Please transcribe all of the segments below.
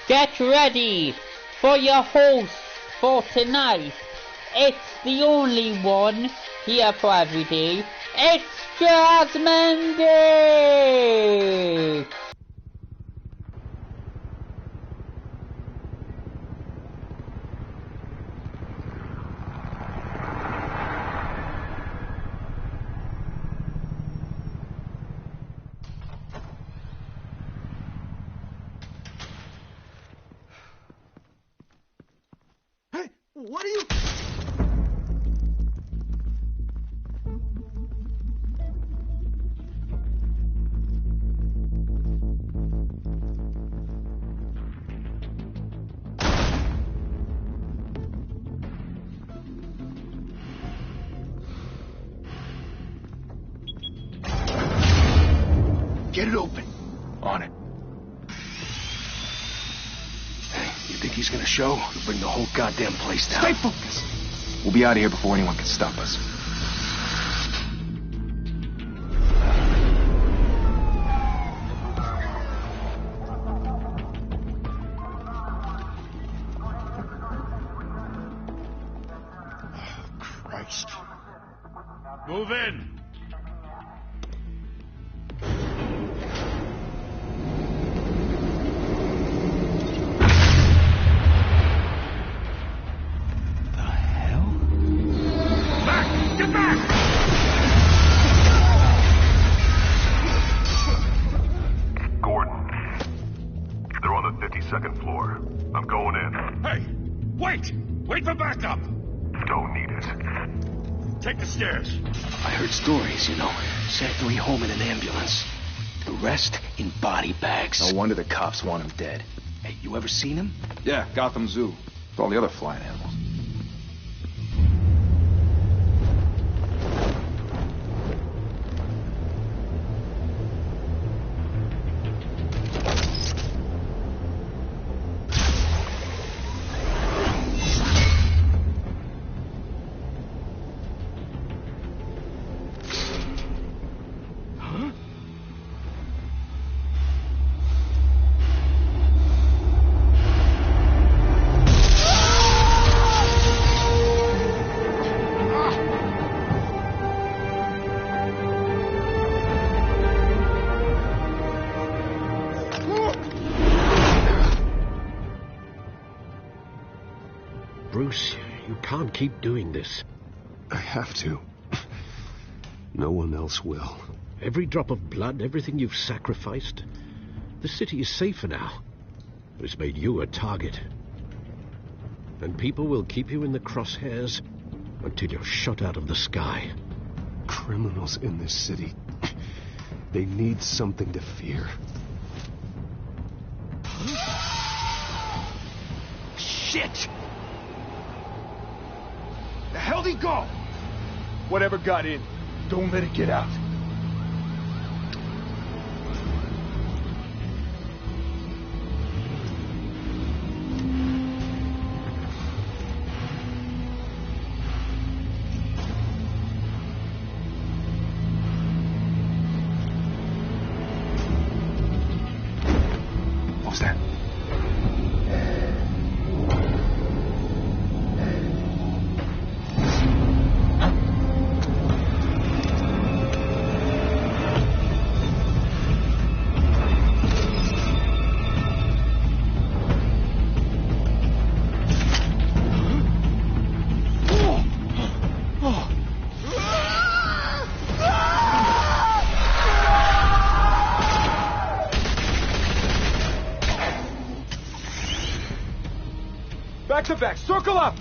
Get ready for your host for tonight. It's the only one here for every day. It's Jasmine Day! What are you... Get it open. On it. You think he's gonna show? He'll bring the whole goddamn place down. Stay focused! We'll be out of here before anyone can stop us. Oh, Christ. Move in! Second floor. I'm going in. Hey! Wait! Wait for backup! Don't need it. Take the stairs. I heard stories, you know. Sent 3 home in an ambulance. The rest in body bags. No wonder the cops want him dead. Hey, you ever seen him? Yeah, Gotham Zoo. With all the other flying animals. Bruce, you can't keep doing this. I have to. No one else will. Every drop of blood, everything you've sacrificed. The city is safer now. It's made you a target. And people will keep you in the crosshairs until you're shot out of the sky. Criminals in this city. They need something to fear. Shit! The hell'd he go? Whatever got in, don't let it get out. What was that? Back to back, circle up!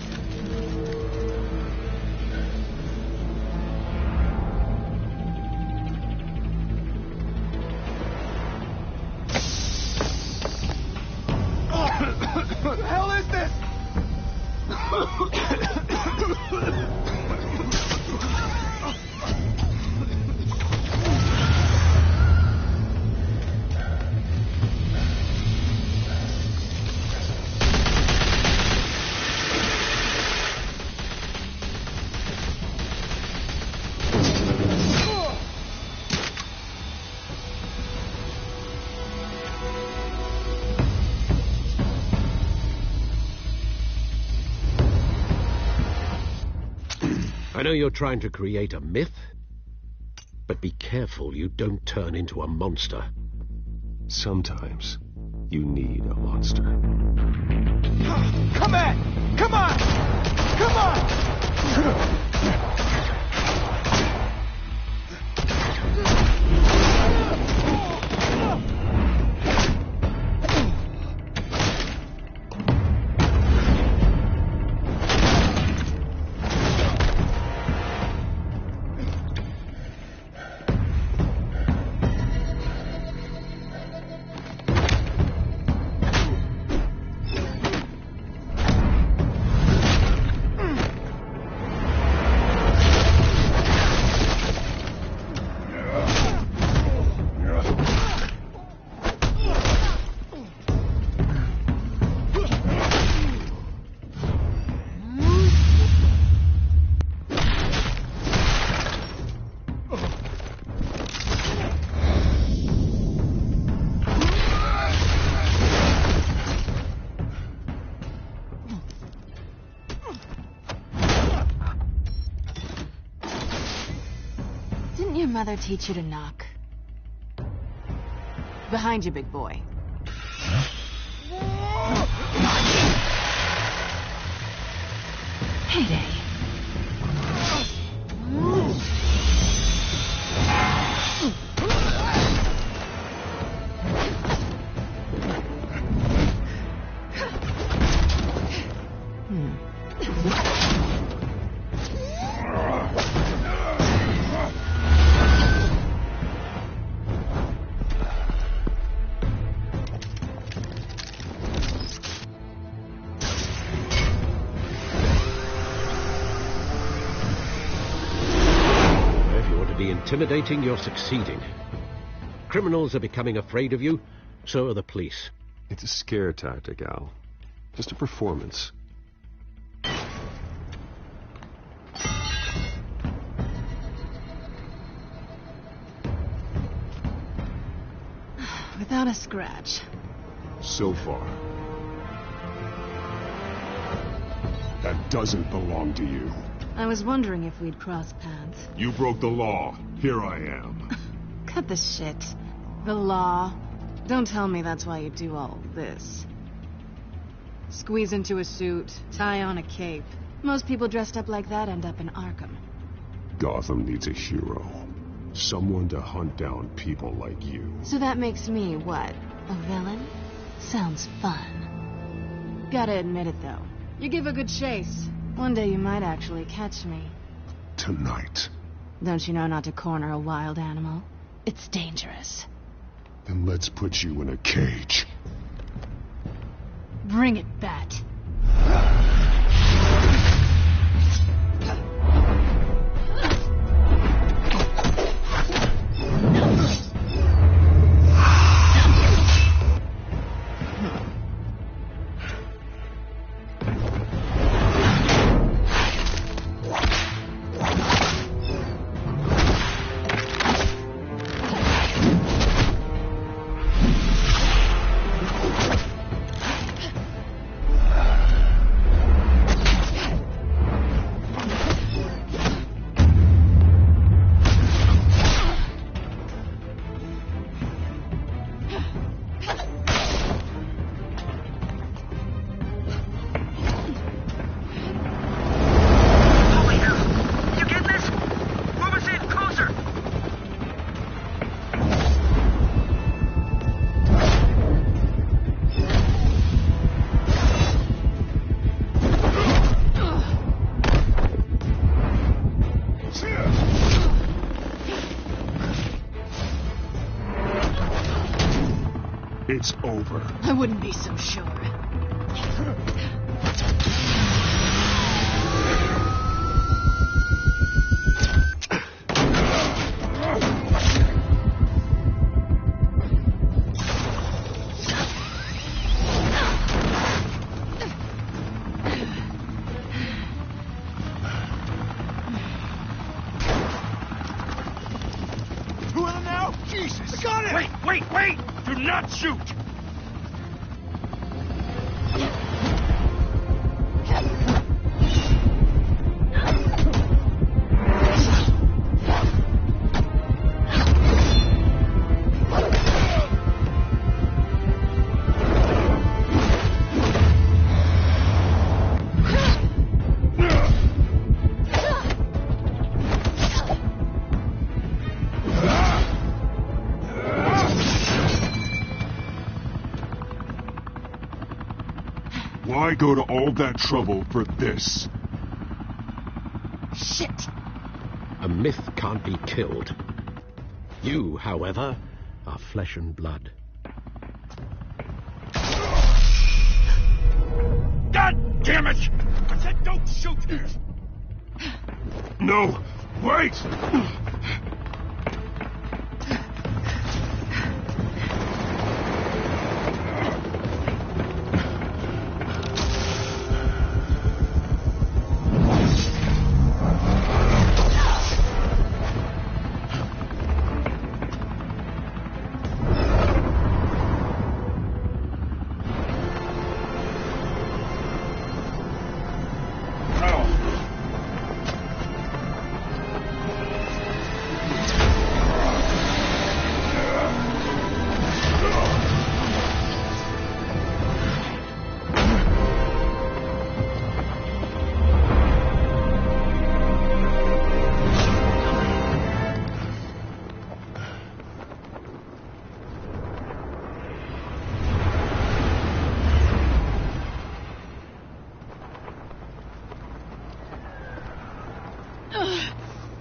What the hell is this? I know you're trying to create a myth, but be careful you don't turn into a monster. Sometimes you need a monster. Come on! Come on! Come on! Didn't your mother teach you to knock? Behind you, big boy. Heyday. Intimidating, you're succeeding. Criminals are becoming afraid of you, so are the police. It's a scare tactic, Al. Just a performance. Without a scratch. So far. That doesn't belong to you. I was wondering if we'd cross paths. You broke the law. Here I am. Cut the shit. The law. Don't tell me that's why you do all this. Squeeze into a suit, tie on a cape. Most people dressed up like that end up in Arkham. Gotham needs a hero. Someone to hunt down people like you. So that makes me, what, a villain? Sounds fun. Gotta admit it, though. You give a good chase. One day you might actually catch me. Tonight. Don't you know not to corner a wild animal? It's dangerous. Then let's put you in a cage. Bring it, Bat. It's over. I wouldn't be so sure. Who are now? Jesus! I got it! Wait! Do not shoot! Why go to all that trouble for this? Shit! A myth can't be killed. You, however, are flesh and blood. God damn it! I said don't shoot! No! Wait!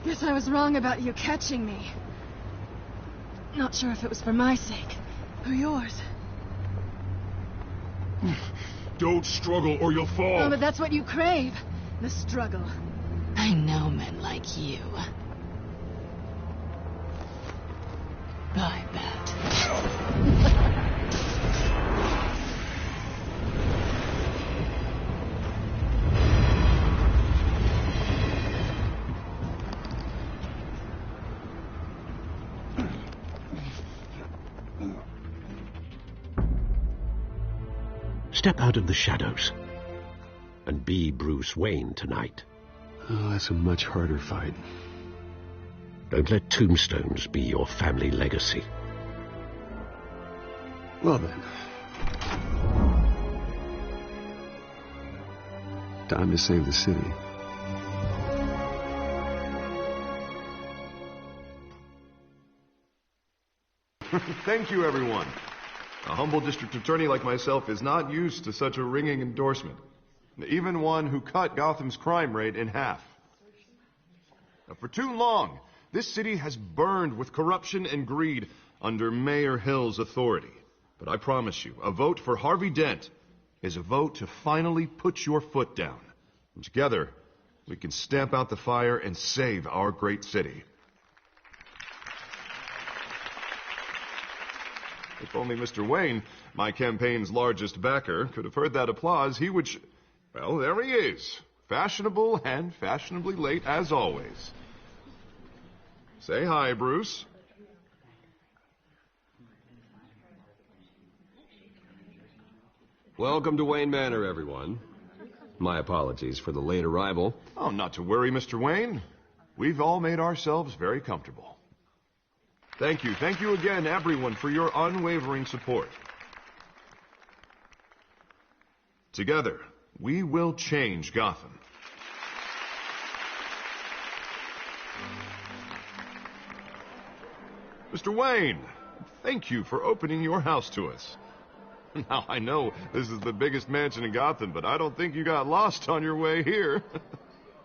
Guess I was wrong about you catching me. Not sure if it was for my sake or yours. Don't struggle or you'll fall. Oh, but that's what you crave. The struggle. I know men like you. I bet. Step out of the shadows and be Bruce Wayne tonight. Oh, that's a much harder fight. Don't let tombstones be your family legacy. Well then. Time to save the city. Thank you, everyone. A humble district attorney like myself is not used to such a ringing endorsement. Even one who cut Gotham's crime rate in half. Now, for too long, this city has burned with corruption and greed under Mayor Hill's authority. But I promise you, a vote for Harvey Dent is a vote to finally put your foot down. And together, we can stamp out the fire and save our great city. If only Mr. Wayne, my campaign's largest backer, could have heard that applause, he would... Well, there he is. Fashionable and fashionably late, as always. Say hi, Bruce. Welcome to Wayne Manor, everyone. My apologies for the late arrival. Oh, not to worry, Mr. Wayne. We've all made ourselves very comfortable. Thank you again, everyone, for your unwavering support. Together, we will change Gotham. Mr. Wayne, thank you for opening your house to us. Now, I know this is the biggest mansion in Gotham, but I don't think you got lost on your way here.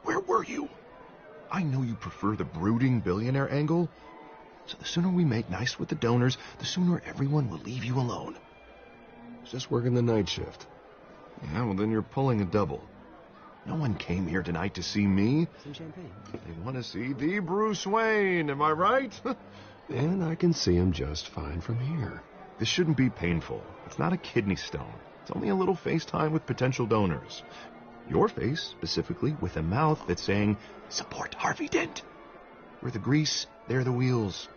Where were you? I know you prefer the brooding billionaire angle, so the sooner we make nice with the donors, the sooner everyone will leave you alone. Just working the night shift. Yeah, well, then you're pulling a double. No one came here tonight to see me. Some champagne. They want to see the Bruce Wayne, am I right? And I can see him just fine from here. This shouldn't be painful. It's not a kidney stone. It's only a little FaceTime with potential donors. Your face, specifically, with a mouth that's saying, support Harvey Dent. We're the grease, they're the wheels.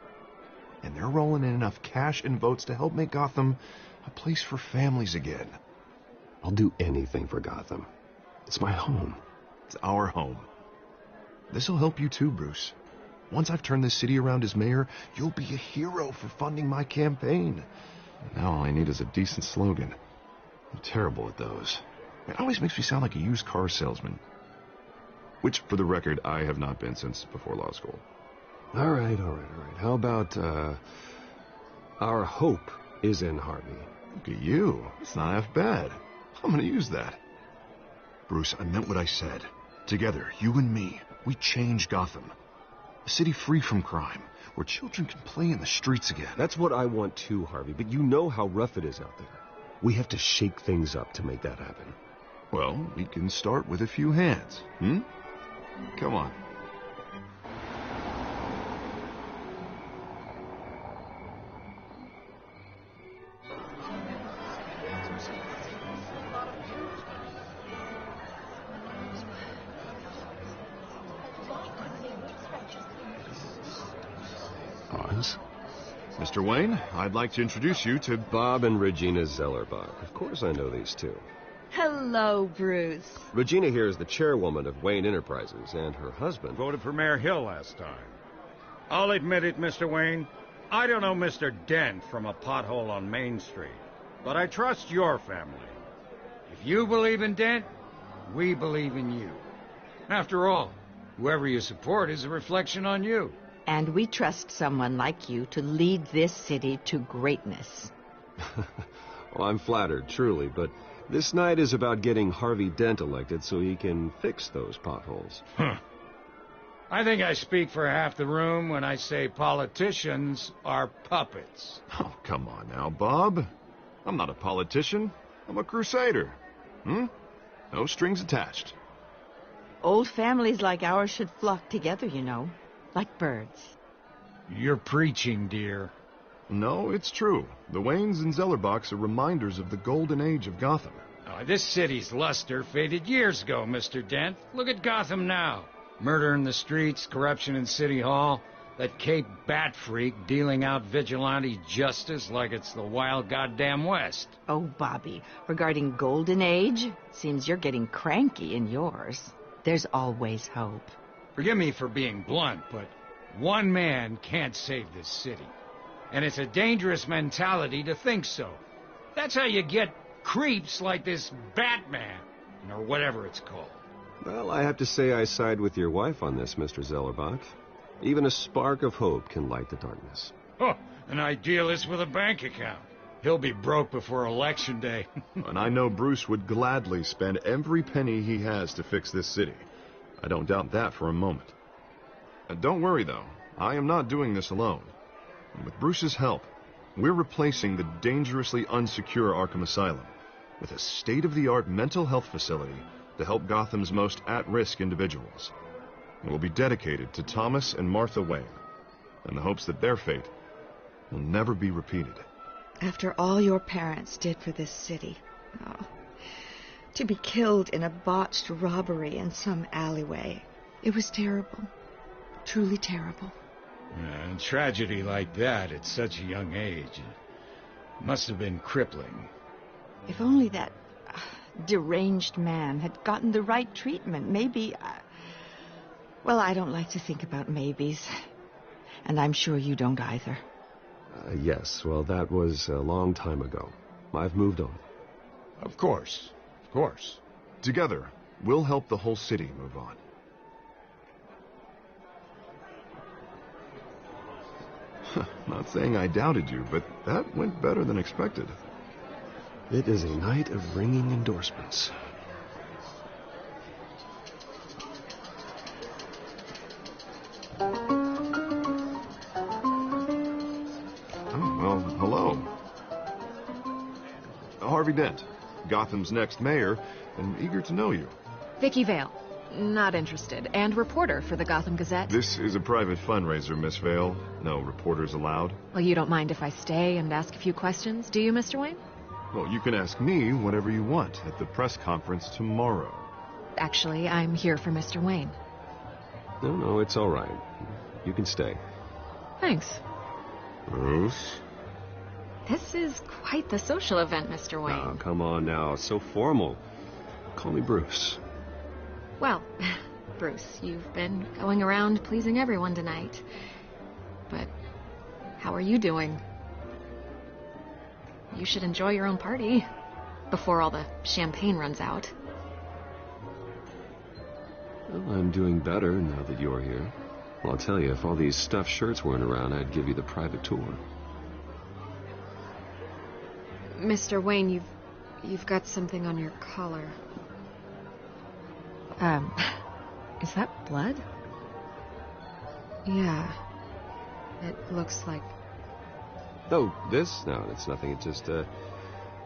And they're rolling in enough cash and votes to help make Gotham a place for families again. I'll do anything for Gotham. It's my home. It's our home. This'll help you too, Bruce. Once I've turned this city around as mayor, you'll be a hero for funding my campaign. Now all I need is a decent slogan. I'm terrible at those. It always makes me sound like a used car salesman. Which, for the record, I have not been since before law school. All right. How about, our hope is in Harvey? Look at you. It's not half bad. I'm gonna use that. Bruce, I meant what I said. Together, you and me, we change Gotham. A city free from crime, where children can play in the streets again. That's what I want too, Harvey, but you know how rough it is out there. We have to shake things up to make that happen. Well, we can start with a few hands, Come on. Mr. Wayne, I'd like to introduce you to Bob and Regina Zellerbach. Of course I know these two. Hello, Bruce. Regina here is the chairwoman of Wayne Enterprises, and her husband Voted for Mayor Hill last time. I'll admit it, Mr. Wayne. I don't know Mr. Dent from a pothole on Main Street, but I trust your family. If you believe in Dent, we believe in you. After all, whoever you support is a reflection on you. And we trust someone like you to lead this city to greatness. Well, I'm flattered, truly, but this night is about getting Harvey Dent elected so he can fix those potholes. I think I speak for half the room when I say politicians are puppets. Oh, come on now, Bob. I'm not a politician. I'm a crusader. No strings attached. Old families like ours should flock together, you know, like birds. You're preaching, dear. No, it's true. The Waynes and Zellerbachs are reminders of the golden age of Gotham. This city's luster faded years ago, Mr. Dent. Look at Gotham now. Murder in the streets, corruption in City Hall, that Cape Bat freak dealing out vigilante justice like it's the wild goddamn West. Oh, Bobby, regarding Golden Age, seems you're getting cranky in yours. There's always hope. Forgive me for being blunt, but one man can't save this city. And it's a dangerous mentality to think so. That's how you get creeps like this Batman, or whatever it's called. Well, I have to say I side with your wife on this, Mr. Zellerbach. Even a spark of hope can light the darkness. Oh, an idealist with a bank account. He'll be broke before Election Day. And I know Bruce would gladly spend every penny he has to fix this city. I don't doubt that for a moment. Don't worry, though. I am not doing this alone. And with Bruce's help, we're replacing the dangerously unsecure Arkham Asylum with a state-of-the-art mental health facility to help Gotham's most at-risk individuals. It will be dedicated to Thomas and Martha Wayne, in the hopes that their fate will never be repeated. After all your parents did for this city, to be killed in a botched robbery in some alleyway, it was terrible. Truly terrible. And tragedy like that at such a young age must have been crippling. If only that deranged man had gotten the right treatment, maybe... Well, I don't like to think about maybes. And I'm sure you don't either. Yes, well, that was a long time ago. I've moved on. Of course. Of course. Together, we'll help the whole city move on. Not saying I doubted you, but that went better than expected. It is a night of ringing endorsements. Well, hello. Harvey Dent, Gotham's next mayor, and eager to know you. Vicky Vale. Not interested. And reporter for the Gotham Gazette. This is a private fundraiser, Miss Vale. No reporters allowed. Well, you don't mind if I stay and ask a few questions, do you, Mr. Wayne? Well, you can ask me whatever you want at the press conference tomorrow. Actually, I'm here for Mr. Wayne. No, it's all right. You can stay. Thanks. Bruce? This is quite the social event, Mr. Wayne. Oh, come on now. It's so formal. Call me Bruce. Well, Bruce, you've been going around pleasing everyone tonight. But how are you doing? You should enjoy your own party before all the champagne runs out. Well, I'm doing better now that you're here. Well, I'll tell you, if all these stuffed shirts weren't around, I'd give you the private tour. Mr. Wayne, you've got something on your collar. Is that blood? Yeah. It looks like... Oh, this? No, it's nothing. It just,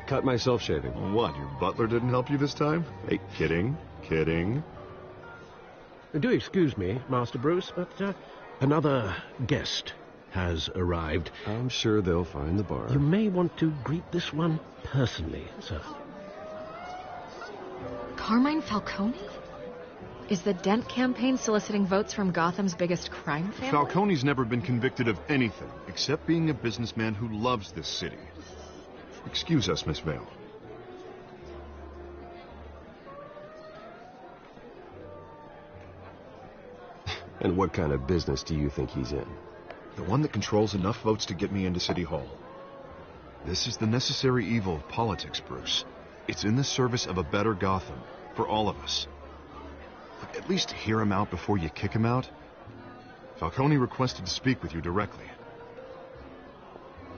cut myself shaving. What, your butler didn't help you this time? Hey, kidding. Do excuse me, Master Bruce, but another guest has arrived. I'm sure they'll find the bar. You may want to greet this one personally, sir. Carmine Falcone? Is the Dent campaign soliciting votes from Gotham's biggest crime family? Falcone's never been convicted of anything, except being a businessman who loves this city. Excuse us, Miss Vale. And what kind of business do you think he's in? The one that controls enough votes to get me into City Hall. This is the necessary evil of politics, Bruce. It's in the service of a better Gotham, for all of us. At least hear him out before you kick him out. Falcone requested to speak with you directly.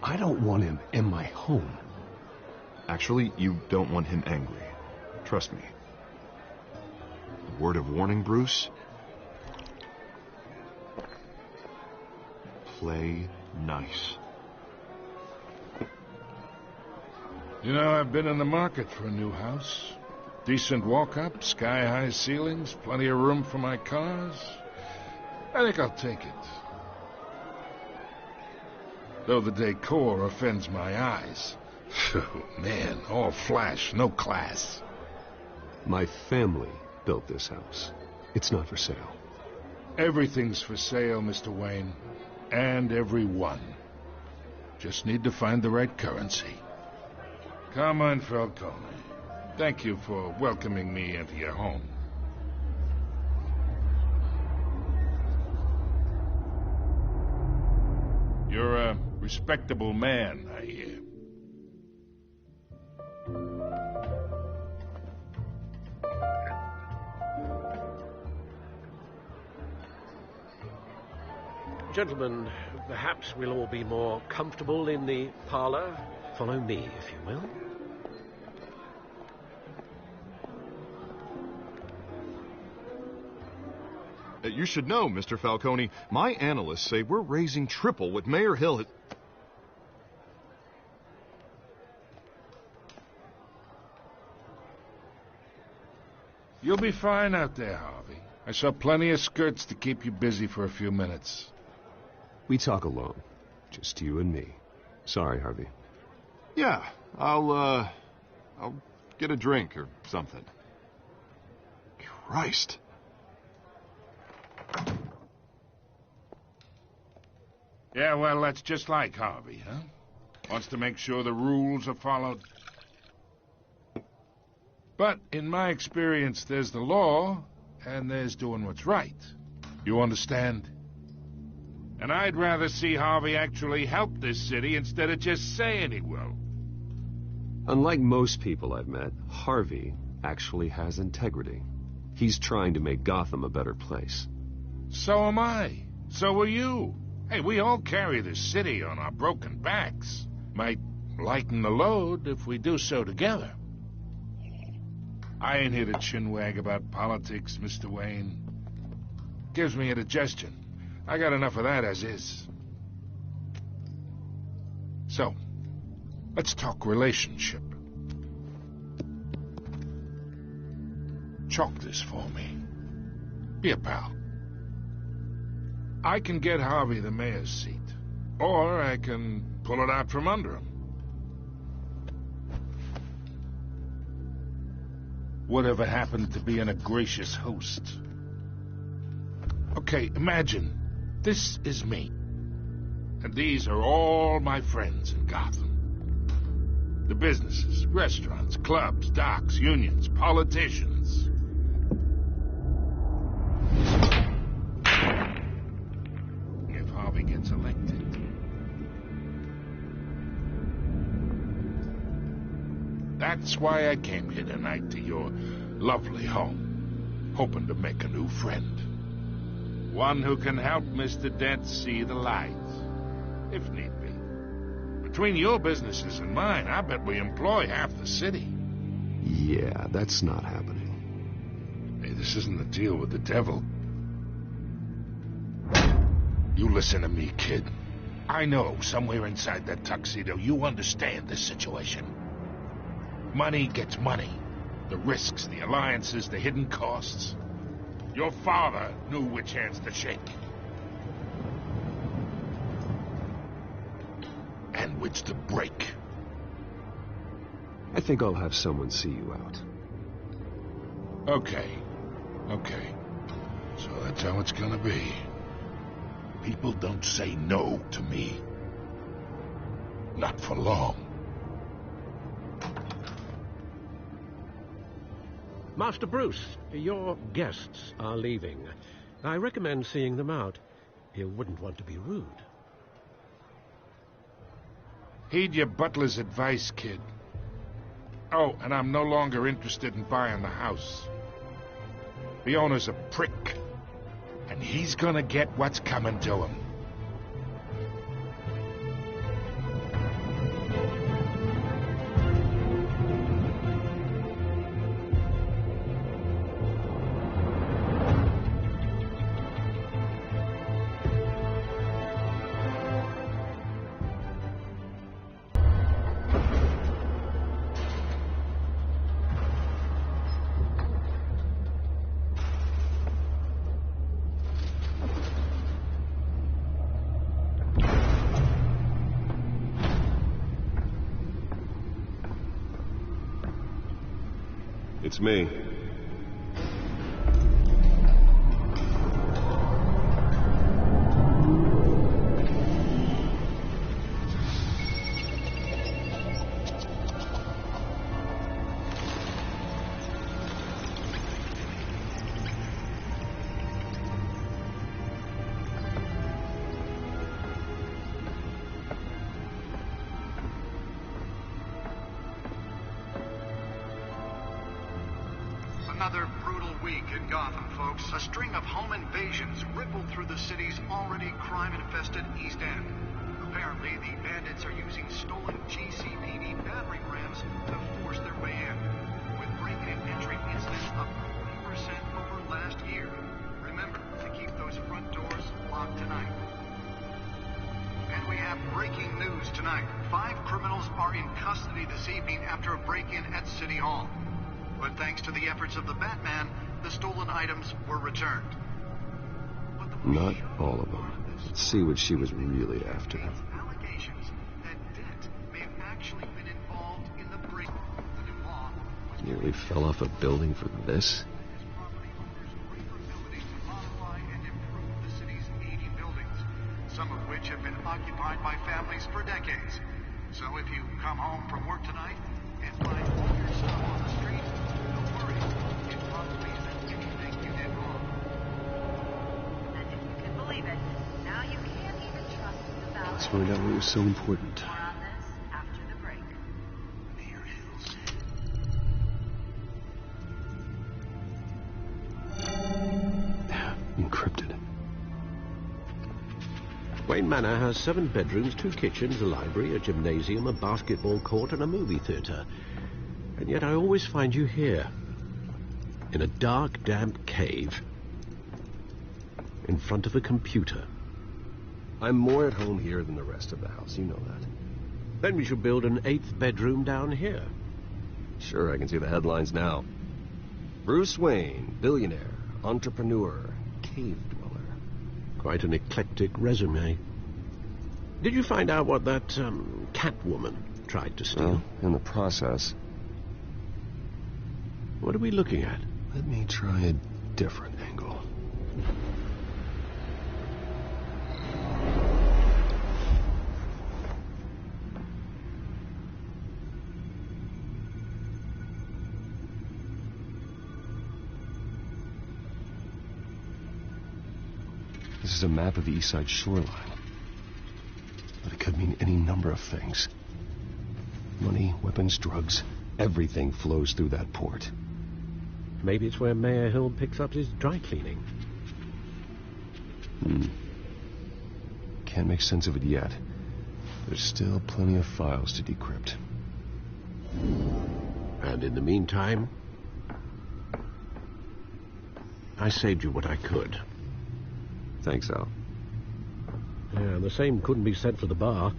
I don't want him in my home. Actually, you don't want him angry. Trust me. A word of warning, Bruce. Play nice. You know, I've been in the market for a new house. Decent walk-up, sky-high ceilings, plenty of room for my cars. I think I'll take it. Though the decor offends my eyes. Oh, man, all flash, no class. My family built this house. It's not for sale. Everything's for sale, Mr. Wayne. And everyone. Just need to find the right currency. Carmine Falcone, thank you for welcoming me into your home. You're a respectable man, I hear. Gentlemen, perhaps we'll all be more comfortable in the parlor. Follow me, if you will. You should know, Mr. Falcone, my analysts say we're raising triple what Mayor Hill had... You'll be fine out there, Harvey. I saw plenty of skirts to keep you busy for a few minutes. We talk alone. Just you and me. Sorry, Harvey. Yeah, I'll get a drink or something. Christ. Yeah, well, that's just like Harvey, huh? Wants to make sure the rules are followed. But in my experience, there's the law, and there's doing what's right. You understand? And I'd rather see Harvey actually help this city instead of just saying he will. Unlike most people I've met, Harvey actually has integrity. He's trying to make Gotham a better place. So am I. So are you. Hey, we all carry this city on our broken backs. Might lighten the load if we do so together. I ain't here to chinwag about politics, Mr. Wayne. Gives me indigestion. I got enough of that as is. So, let's talk relationship. Chalk this for me. Be a pal. I can get Harvey the mayor's seat, or I can pull it out from under him. Whatever happened to being a gracious host? Okay, imagine this is me, and these are all my friends in Gotham. The businesses, restaurants, clubs, docks, unions, politicians. If Harvey gets elected. That's why I came here tonight to your lovely home, hoping to make a new friend. One who can help Mr. Dent see the light, if need be. Between your businesses and mine, I bet we employ half the city. Yeah, that's not happening. Hey, this isn't a deal with the devil. You listen to me, kid. I know somewhere inside that tuxedo you understand this situation. Money gets money. The risks, the alliances, the hidden costs. Your father knew which hands to shake. And which to break. I think I'll have someone see you out. Okay. So that's how it's gonna be. People don't say no to me. Not for long. Master Bruce, your guests are leaving. I recommend seeing them out. You wouldn't want to be rude. Heed your butler's advice, kid. Oh, and I'm no longer interested in buying the house. The owner's a prick, and he's gonna get what's coming to him. It's me. Another brutal week in Gotham, folks. A string of home invasions rippled through the city's already crime-infested East End. Apparently, the bandits are using stolen GCPD battering rams to force their way in, with break-in and entry incidents up 40% over last year. Remember to keep those front doors locked tonight. And we have breaking news tonight. 5 criminals are in custody this evening after a break-in at City Hall. But thanks to the efforts of the Batman, the stolen items were returned. Not all of them. Let's see what she was really after. Allegations that Dent may have actually been involved in the break. The new law was Nearly fell off a building for this? his property owners greater ability to modify and improve the city's aging buildings, some of which have been occupied by families for decades. So if you come home from work tonight and find all your stuff on the street, don't worry. It probably isn't anything you did wrong. And if you can believe it, now you can't even trust the ballot. Let's find out what was so important. More on this after the break. Mayor Hills. Encrypted. Wayne Manor has 7 bedrooms, 2 kitchens, a library, a gymnasium, a basketball court, and a movie theatre. And yet I always find you here, in a dark, damp cave, in front of a computer. I'm more at home here than the rest of the house, you know that. Then we should build an 8th bedroom down here. Sure, I can see the headlines now. Bruce Wayne, billionaire, entrepreneur, cave dweller. Quite an eclectic resume. Did you find out what that, Catwoman tried to steal? Well, in the process. What are we looking at? Let me try a different angle. This is a map of the East Side shoreline. But it could mean any number of things. Money, weapons, drugs, everything flows through that port. Maybe it's where Mayor Hill picks up his dry cleaning. Can't make sense of it yet. There's still plenty of files to decrypt. And in the meantime... I saved you what I could. Thanks, Al. Yeah, the same couldn't be said for the bar.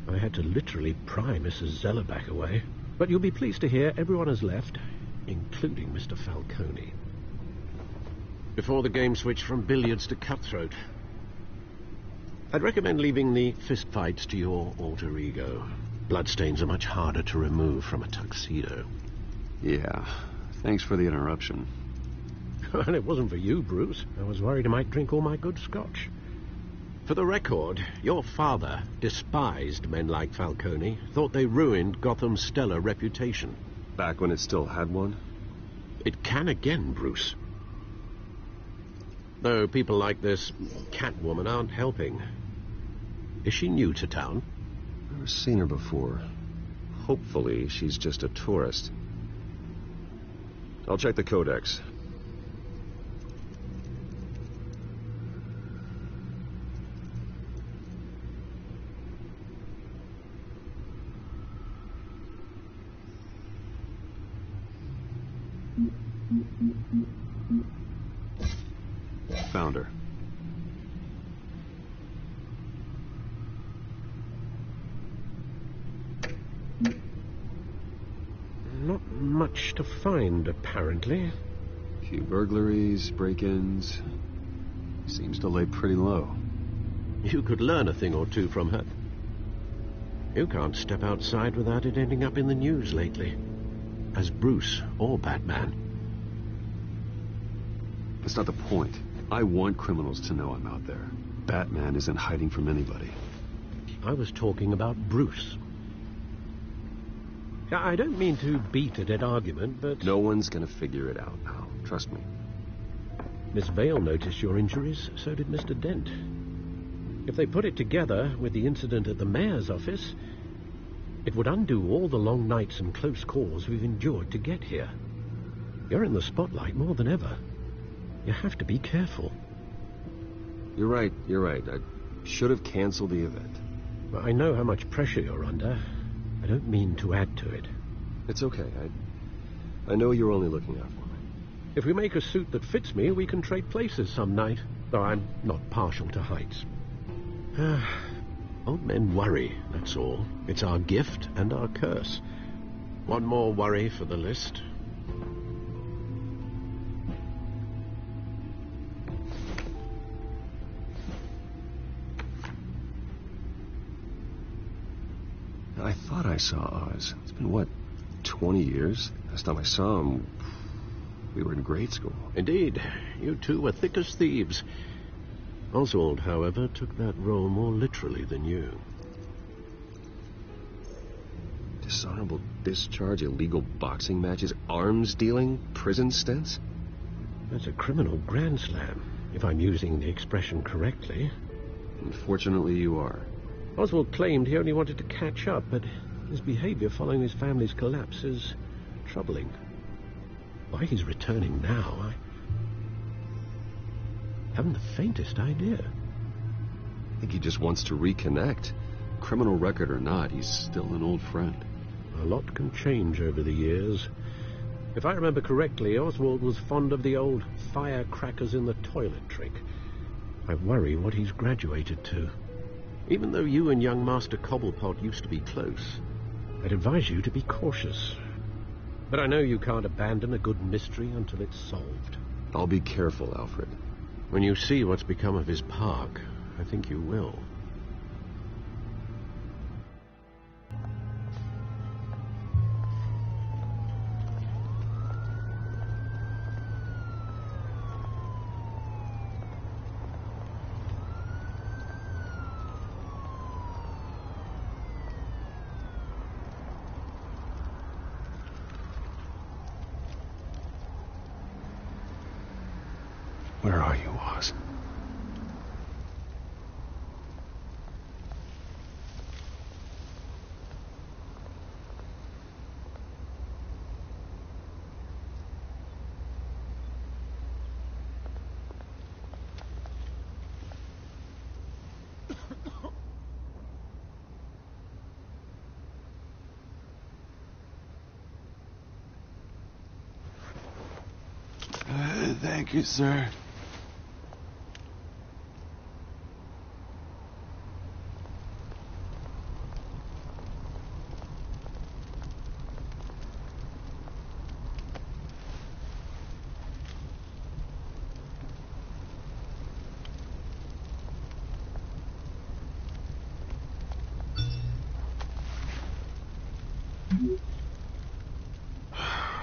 I had to literally pry Mrs. Zellerback away. But you'll be pleased to hear everyone has left, including Mr. Falcone. Before the game switched from billiards to cutthroat. I'd recommend leaving the fistfights to your alter ego. Bloodstains are much harder to remove from a tuxedo. Yeah, thanks for the interruption. And it wasn't for you, Bruce. I was worried I might drink all my good scotch. For the record, your father despised men like Falcone, thought they ruined Gotham's stellar reputation. Back when it still had one? It can again, Bruce. Though people like this Catwoman aren't helping. Is she new to town? Never seen her before. Hopefully, she's just a tourist. I'll check the codex. Found her. Not much to find, apparently. Few burglaries, break-ins. Seems to lay pretty low. You could learn a thing or two from her. You can't step outside without it ending up in the news lately. As Bruce or Batman. That's not the point. I want criminals to know I'm out there. Batman isn't hiding from anybody. I was talking about Bruce. I don't mean to beat a dead argument, but... No one's gonna figure it out, Al. Trust me. Miss Vale noticed your injuries, so did Mr. Dent. If they put it together with the incident at the mayor's office, it would undo all the long nights and close calls we've endured to get here. You're in the spotlight more than ever. You have to be careful. You're right. I should have canceled the event. Well, I know how much pressure you're under. I don't mean to add to it. It's okay. I know you're only looking out for me. If we make a suit that fits me, we can trade places some night. Though I'm not partial to heights. Old men worry, that's all. It's our gift and our curse. One more worry for the list. I thought I saw Oz. It's been, what, 20 years? Last time I saw him, we were in grade school. Indeed. You two were thick as thieves. Oswald, however, took that role more literally than you. Dishonorable discharge, illegal boxing matches, arms dealing, prison stints? That's a criminal grand slam, if I'm using the expression correctly. Unfortunately, you are. Oswald claimed he only wanted to catch up, but his behavior following his family's collapse is troubling. Why he's returning now, I haven't the faintest idea. I think he just wants to reconnect. Criminal record or not, he's still an old friend. A lot can change over the years. If I remember correctly, Oswald was fond of the old firecrackers in the toilet trick. I worry what he's graduated to. Even though you and young Master Cobblepot used to be close, I'd advise you to be cautious. But I know you can't abandon a good mystery until it's solved. I'll be careful, Alfred. When you see what's become of his park, I think you will. Where are you, Oz? Thank you, sir.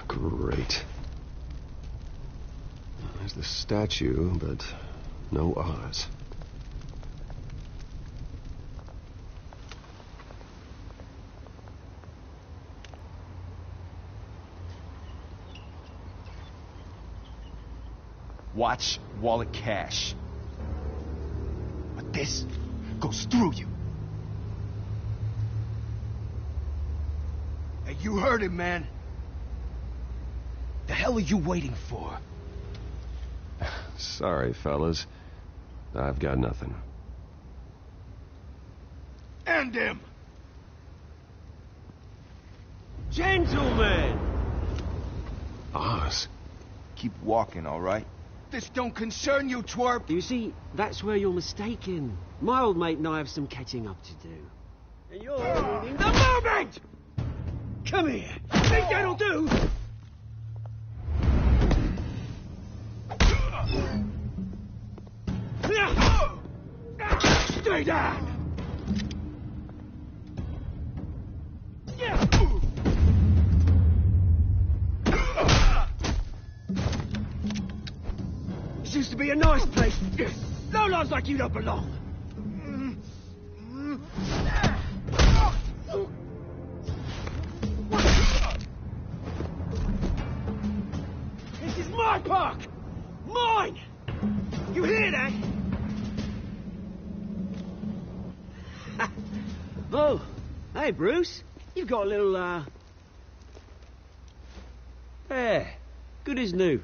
Great. There's the statue, but no Oz. Watch wallet cash. But this goes through you. Hey, you heard it, man. The hell are you waiting for? Sorry, fellas. I've got nothing. End him! Gentlemen! Oz? Keep walking, all right? This don't concern you, twerp! You see, that's where you're mistaken. My old mate and I have some catching up to do. And you're ruining the moment! Come here! Think that'll do? Stay down! This used to be a nice place. No lives like you don't belong. This is my park! Mine! You hear that? Oh, hey, Bruce. You've got a little, Yeah, good as new.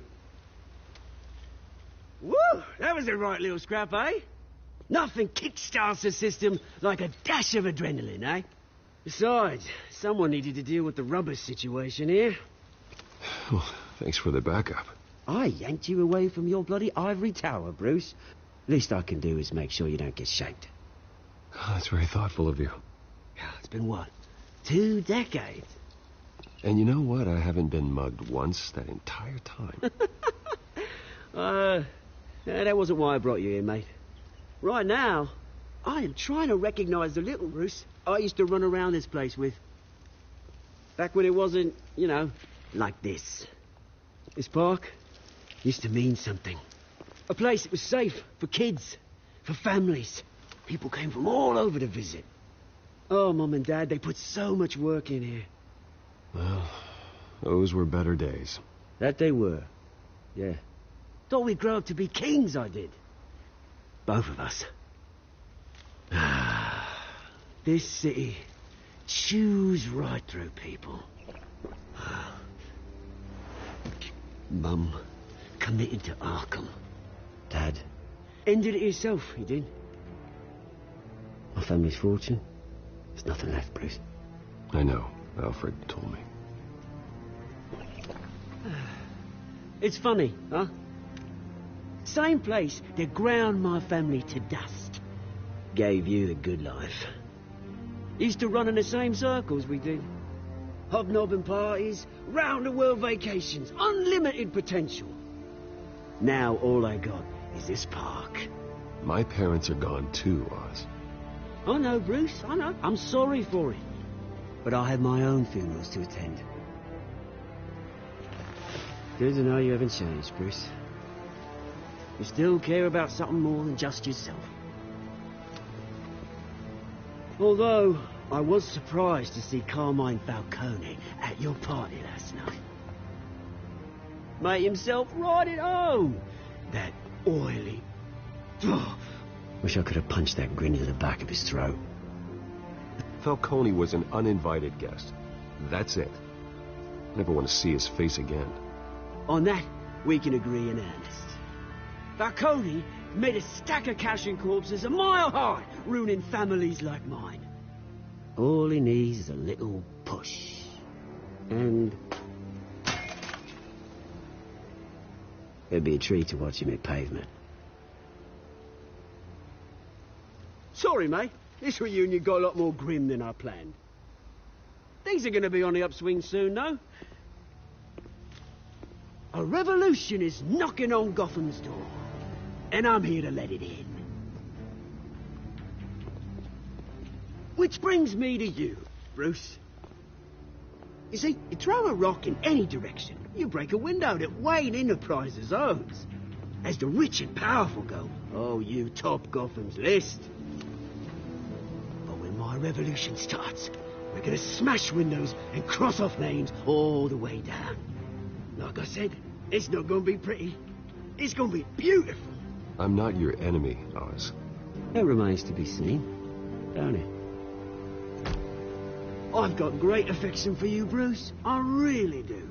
Woo! That was a right little scrap, eh? Nothing kickstarts the system like a dash of adrenaline, eh? Besides, someone needed to deal with the rubber situation here. Well, thanks for the backup. I yanked you away from your bloody ivory tower, Bruce. Least I can do is make sure you don't get shaped. Oh, that's very thoughtful of you. It's been what? 2 decades? And you know what? I haven't been mugged once that entire time. That wasn't why I brought you here, mate. Right now, I am trying to recognize the little Bruce I used to run around this place with. Back when it wasn't, you know, like this. This park used to mean something. A place that was safe for kids, for families. People came from all over to visit. Oh, Mum and Dad, they put so much work in here. Well, those were better days. That they were. Yeah. Thought we'd grow up to be kings, I did. Both of us. This city chews right through people. Mum committed to Arkham. Dad ended it himself, he did. My family's fortune. There's nothing left, Bruce. I know. Alfred told me. It's funny, huh? Same place that ground my family to dust. Gave you the good life. Used to run in the same circles we did. Hobnobbing parties, round-the-world vacations, unlimited potential. Now all I got is this park. My parents are gone too, Oz. I know, Bruce, I know. I'm sorry for it. But I have my own funerals to attend. Good to know you haven't changed, Bruce. You still care about something more than just yourself. Although, I was surprised to see Carmine Falcone at your party last night. Made himself right at home. That oily... Wish I could have punched that grin into the back of his throat. Falcone was an uninvited guest. That's it. Never want to see his face again. On that, we can agree in earnest. Falcone made a stack of cash and corpses a mile high, ruining families like mine. All he needs is a little push. And... It'd be a treat to watch him hit pavement. Sorry, mate. This reunion got a lot more grim than I planned. Things are going to be on the upswing soon, though. A revolution is knocking on Gotham's door, and I'm here to let it in. Which brings me to you, Bruce. You see, you throw a rock in any direction, you break a window that Wayne Enterprises owns. As the rich and powerful go, oh, you top Gotham's list. But when my revolution starts, we're gonna smash windows and cross off names all the way down. Like I said, it's not gonna be pretty. It's gonna be beautiful. I'm not your enemy, Oz. It remains to be seen, don't it? I've got great affection for you, Bruce. I really do.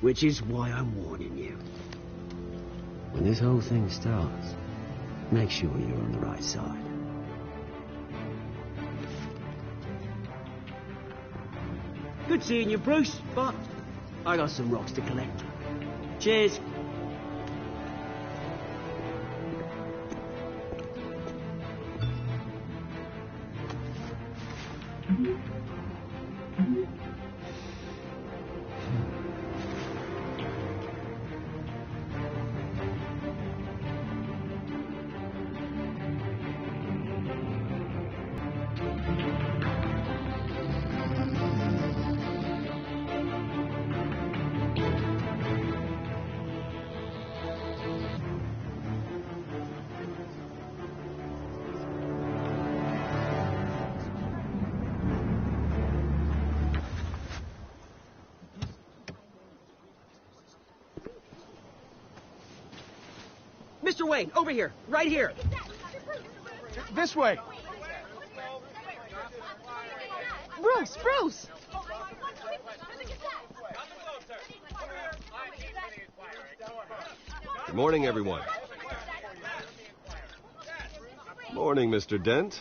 Which is why I'm warning you. When this whole thing starts, make sure you're on the right side. Good seeing you, Bruce, but I got some rocks to collect. Cheers. Mr. Wayne, over here. Right here. This way. Bruce, Bruce! Good morning, everyone. Morning, Mr. Dent.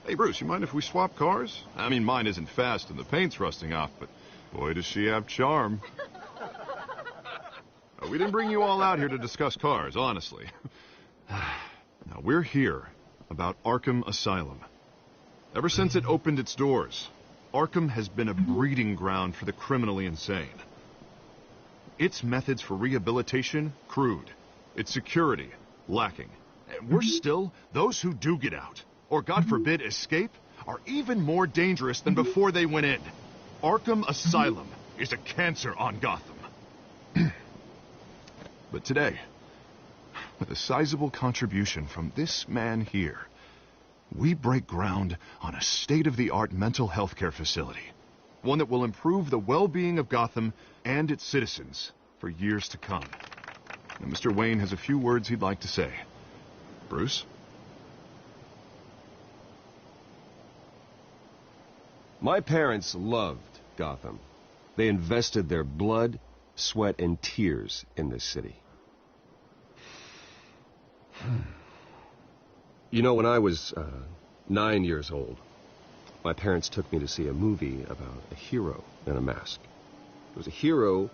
Hey, Bruce, you mind if we swap cars? I mean, mine isn't fast and the paint's rusting off, but boy, does she have charm. We didn't bring you all out here to discuss cars, honestly. Now, we're here about Arkham Asylum. Ever since it opened its doors, Arkham has been a breeding ground for the criminally insane. Its methods for rehabilitation, crude. Its security, lacking. And worse still, those who do get out, or God forbid escape, are even more dangerous than before they went in. Arkham Asylum is a cancer on Gotham. But today, with a sizable contribution from this man here, we break ground on a state-of-the-art mental health care facility. One that will improve the well-being of Gotham and its citizens for years to come. And Mr. Wayne has a few words he'd like to say. Bruce? My parents loved Gotham. They invested their blood, sweat, and tears in this city. You know, when I was 9 years old, my parents took me to see a movie about a hero in a mask. It was a hero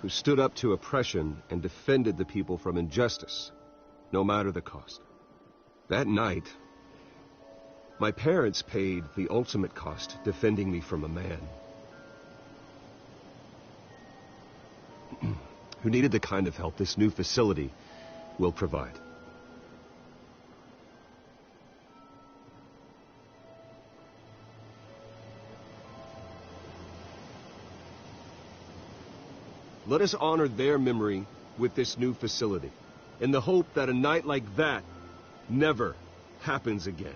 who stood up to oppression and defended the people from injustice, no matter the cost. That night, my parents paid the ultimate cost defending me from a man who needed the kind of help this new facility will provide. Let us honor their memory with this new facility, in the hope that a night like that never happens again.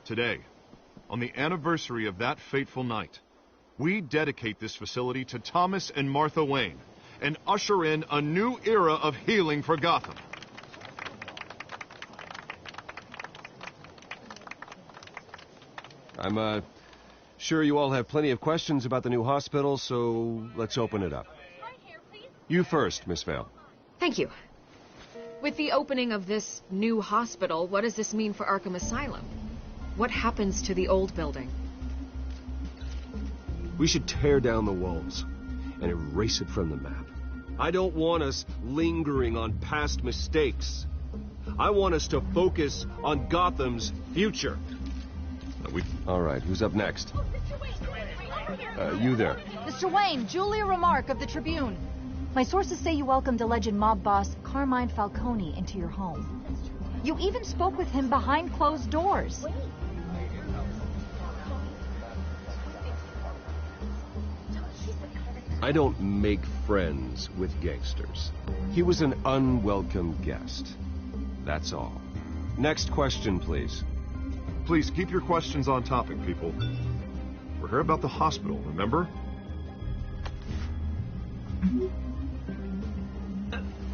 Today, on the anniversary of that fateful night, we dedicate this facility to Thomas and Martha Wayne and usher in a new era of healing for Gotham. I'm sure you all have plenty of questions about the new hospital, so let's open it up. You first, Miss Vale. Thank you. With the opening of this new hospital, what does this mean for Arkham Asylum? What happens to the old building? We should tear down the walls and erase it from the map. I don't want us lingering on past mistakes. I want us to focus on Gotham's future. All right, who's up next? You there. Mr. Wayne, Julia Remark of the Tribune. My sources say you welcomed alleged mob boss Carmine Falcone into your home. You even spoke with him behind closed doors. I don't make friends with gangsters. He was an unwelcome guest. That's all. Next question, please. Please keep your questions on topic, people. We're here about the hospital, remember?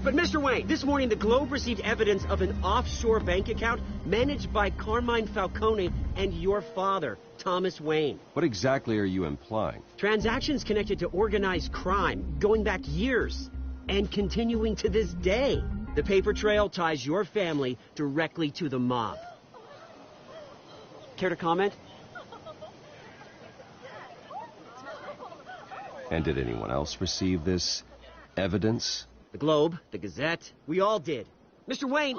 But Mr. Wayne, this morning the Globe received evidence of an offshore bank account managed by Carmine Falcone and your father, Thomas Wayne. What exactly are you implying? Transactions connected to organized crime, going back years, and continuing to this day. The paper trail ties your family directly to the mob. Care to comment? And did anyone else receive this evidence? The Globe, the Gazette, we all did. Mr. Wayne,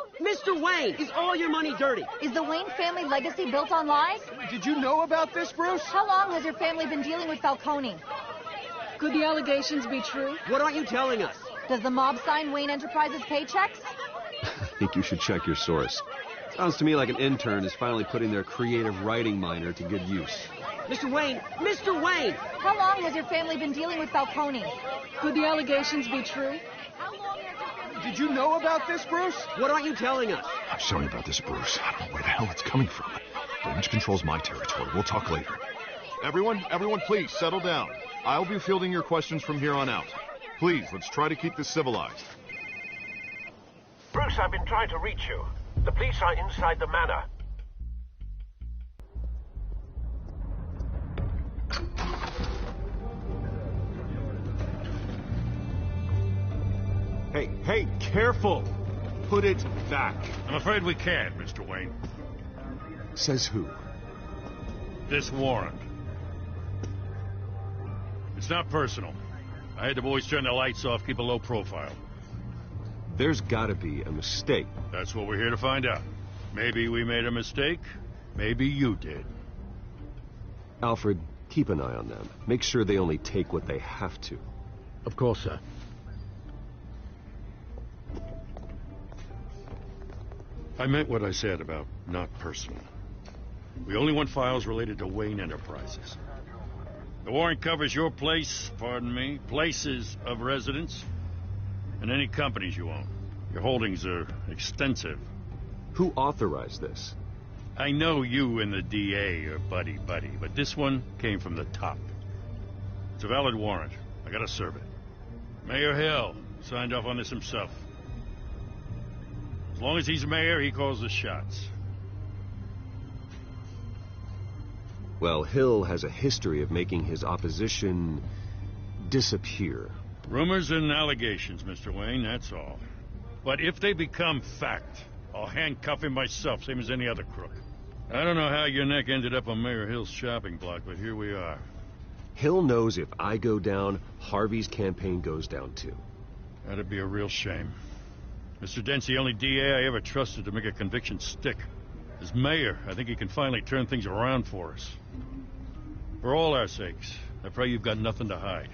is all your money dirty? Is the Wayne family legacy built on lies? Did you know about this, Bruce? How long has your family been dealing with Falcone? Could the allegations be true? What aren't you telling us? Does the mob sign Wayne Enterprises paychecks? I think you should check your source. Sounds to me like an intern is finally putting their creative writing minor to good use. Mr. Wayne! How long has your family been dealing with Falcone? Could the allegations be true? Did you know about this, Bruce? What aren't you telling us? I'm sorry about this, Bruce. I don't know where the hell it's coming from. Damage control's my territory. We'll talk later. Everyone, please, settle down. I'll be fielding your questions from here on out. Please, let's try to keep this civilized. Bruce, I've been trying to reach you. The police are inside the manor. Hey, careful! Put it back. I'm afraid we can't, Mr. Wayne. Says who? This warrant. It's not personal. I had the boys turn the lights off, keep a low profile. There's gotta be a mistake. That's what we're here to find out. Maybe we made a mistake. Maybe you did. Alfred, keep an eye on them. Make sure they only take what they have to. Of course, sir. I meant what I said about not personal. We only want files related to Wayne Enterprises. The warrant covers your place, places of residence, and any companies you own. Your holdings are extensive. Who authorized this? I know you and the DA are buddy-buddy, but this one came from the top. It's a valid warrant. I gotta serve it. Mayor Hill signed off on this himself. As long as he's mayor, he calls the shots. Well, Hill has a history of making his opposition disappear. Rumors and allegations, Mr. Wayne, that's all. But if they become fact, I'll handcuff him myself, same as any other crook. I don't know how your neck ended up on Mayor Hill's shopping block, but here we are. Hill knows if I go down, Harvey's campaign goes down too. That'd be a real shame. Mr. Dent's the only DA I ever trusted to make a conviction stick. As mayor, I think he can finally turn things around for us. For all our sakes, I pray you've got nothing to hide.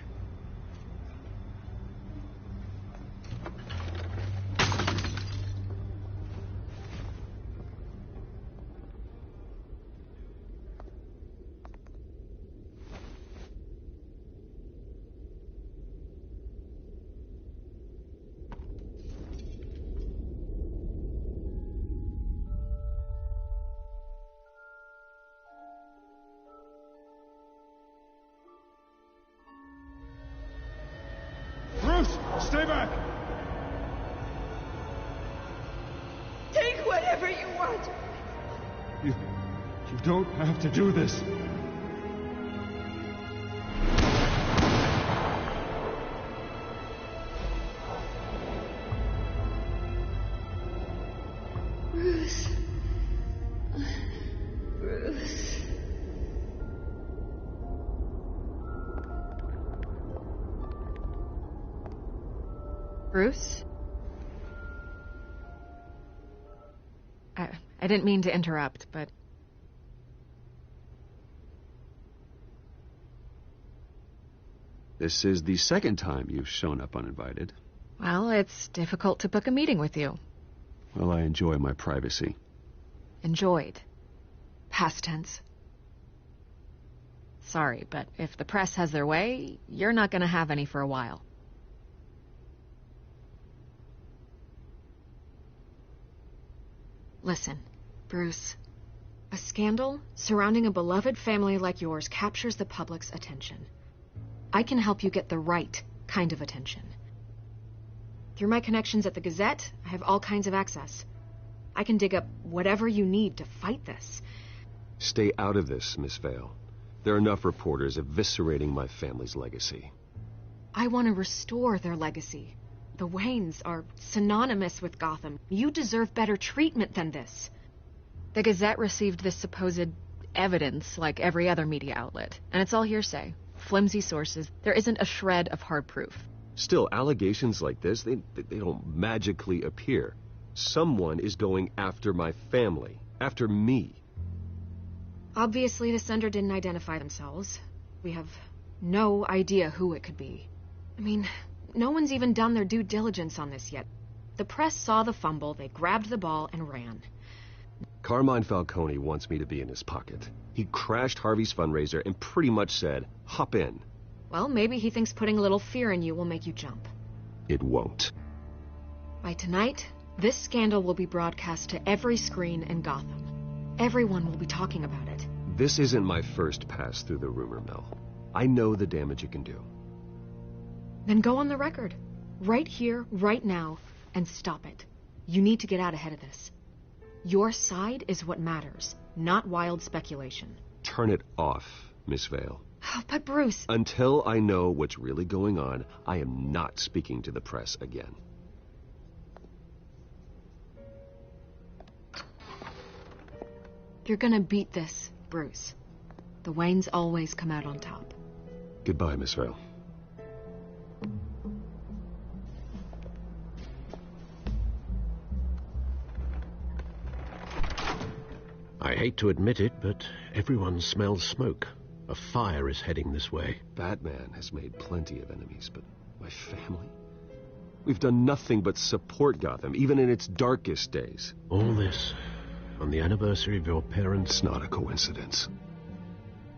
Bruce, stay back! Take whatever you want. You don't have to do this. Bruce. Bruce. Bruce? I didn't mean to interrupt, but... This is the second time you've shown up uninvited. Well, it's difficult to book a meeting with you. Well, I enjoy my privacy. Enjoyed. Past tense. Sorry, but if the press has their way, you're not gonna have any for a while. Listen, Bruce. A scandal surrounding a beloved family like yours captures the public's attention. I can help you get the right kind of attention. Through my connections at the Gazette, I have all kinds of access. I can dig up whatever you need to fight this. Stay out of this, Miss Vale. There are enough reporters eviscerating my family's legacy. I want to restore their legacy. The Waynes are synonymous with Gotham. You deserve better treatment than this. The Gazette received this supposed evidence like every other media outlet, and it's all hearsay. Flimsy sources. There isn't a shred of hard proof. Still, allegations like this, they don't magically appear. Someone is going after my family, after me. Obviously, the sender didn't identify themselves. We have no idea who it could be. I mean, no one's even done their due diligence on this yet. The press saw the fumble, they grabbed the ball and ran. Carmine Falcone wants me to be in his pocket. He crashed Harvey's fundraiser and pretty much said, hop in. Well, maybe he thinks putting a little fear in you will make you jump. It won't. By tonight, this scandal will be broadcast to every screen in Gotham. Everyone will be talking about it. This isn't my first pass through the rumor mill. I know the damage it can do. Then go on the record. Right here, right now, and stop it. You need to get out ahead of this. Your side is what matters, not wild speculation. Turn it off, Miss Vale. But Bruce... Until I know what's really going on, I am not speaking to the press again. You're gonna beat this, Bruce. The Waynes always come out on top. Goodbye, Miss Vale. I hate to admit it, but everyone smells smoke. A fire is heading this way. Batman has made plenty of enemies, but my family? We've done nothing but support Gotham, even in its darkest days. All this on the anniversary of your parents'... It's not a coincidence.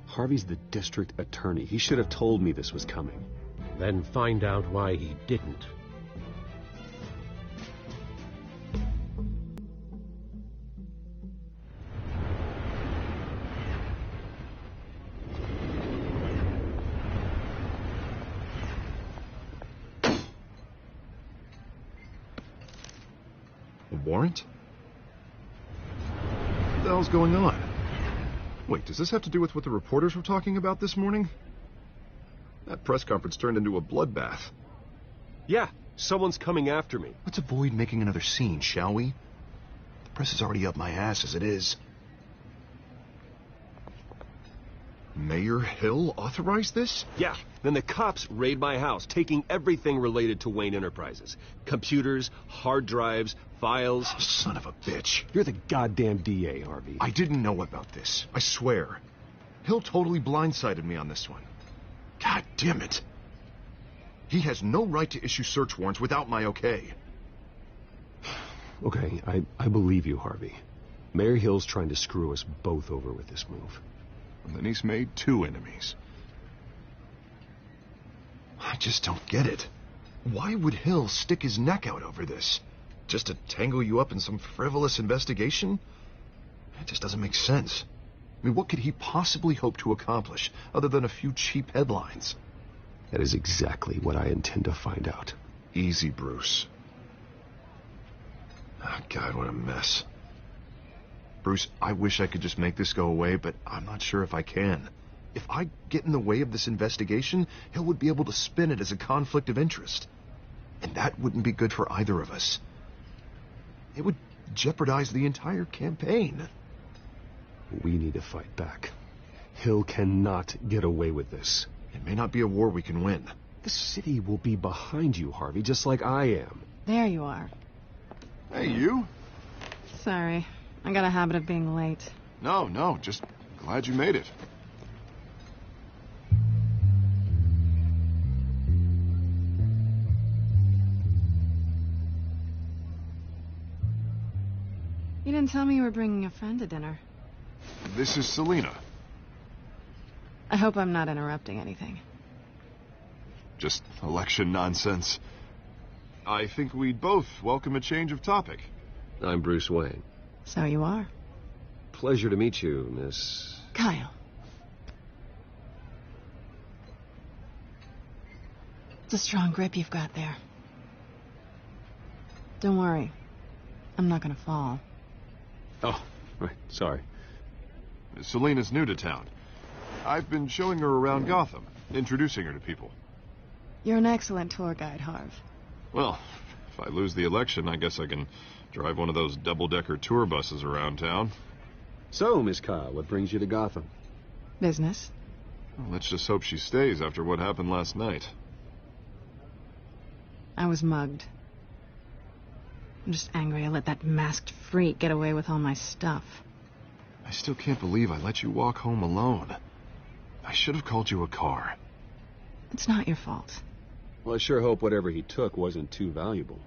Harvey's the district attorney. He should have told me this was coming. Then find out why he didn't. Warrant? What the hell's going on? Wait, does this have to do with what the reporters were talking about this morning? That press conference turned into a bloodbath. Yeah, someone's coming after me. Let's avoid making another scene, shall we? The press is already up my ass as it is. Mayor Hill authorized this? Yeah, then the cops raid my house, taking everything related to Wayne Enterprises. Computers, hard drives, files. Oh, son of a bitch. You're the goddamn DA, Harvey. I didn't know about this. I swear. Hill totally blindsided me on this one. God damn it. He has no right to issue search warrants without my okay. Okay, I believe you, Harvey. Mayor Hill's trying to screw us both over with this move. And then he's made two enemies. I just don't get it. Why would Hill stick his neck out over this? Just to tangle you up in some frivolous investigation? It just doesn't make sense. I mean, what could he possibly hope to accomplish other than a few cheap headlines? That is exactly what I intend to find out. Easy, Bruce. Oh, God, what a mess. Bruce, I wish I could just make this go away, but I'm not sure if I can. If I get in the way of this investigation, Hill would be able to spin it as a conflict of interest. And that wouldn't be good for either of us. It would jeopardize the entire campaign. We need to fight back. Hill cannot get away with this. It may not be a war we can win, The city will be behind you, Harvey, just like I am. There you are. Hey, you? Sorry. I got a habit of being late. No, just glad you made it. You didn't tell me you were bringing a friend to dinner. This is Selina. I hope I'm not interrupting anything. Just election nonsense. I think we'd both welcome a change of topic. I'm Bruce Wayne. So you are. Pleasure to meet you, Miss... Kyle. It's a strong grip you've got there. Don't worry. I'm not gonna fall. Oh, right, sorry. Selina's new to town. I've been showing her around Gotham, introducing her to people. You're an excellent tour guide, Harv. Well, if I lose the election, I guess I can drive one of those double-decker tour buses around town. So, Miss Kyle, what brings you to Gotham? Business. Well, let's just hope she stays after what happened last night. I was mugged. I'm just angry I let that masked freak get away with all my stuff. I still can't believe I let you walk home alone. I should have called you a car. It's not your fault. Well, I sure hope whatever he took wasn't too valuable.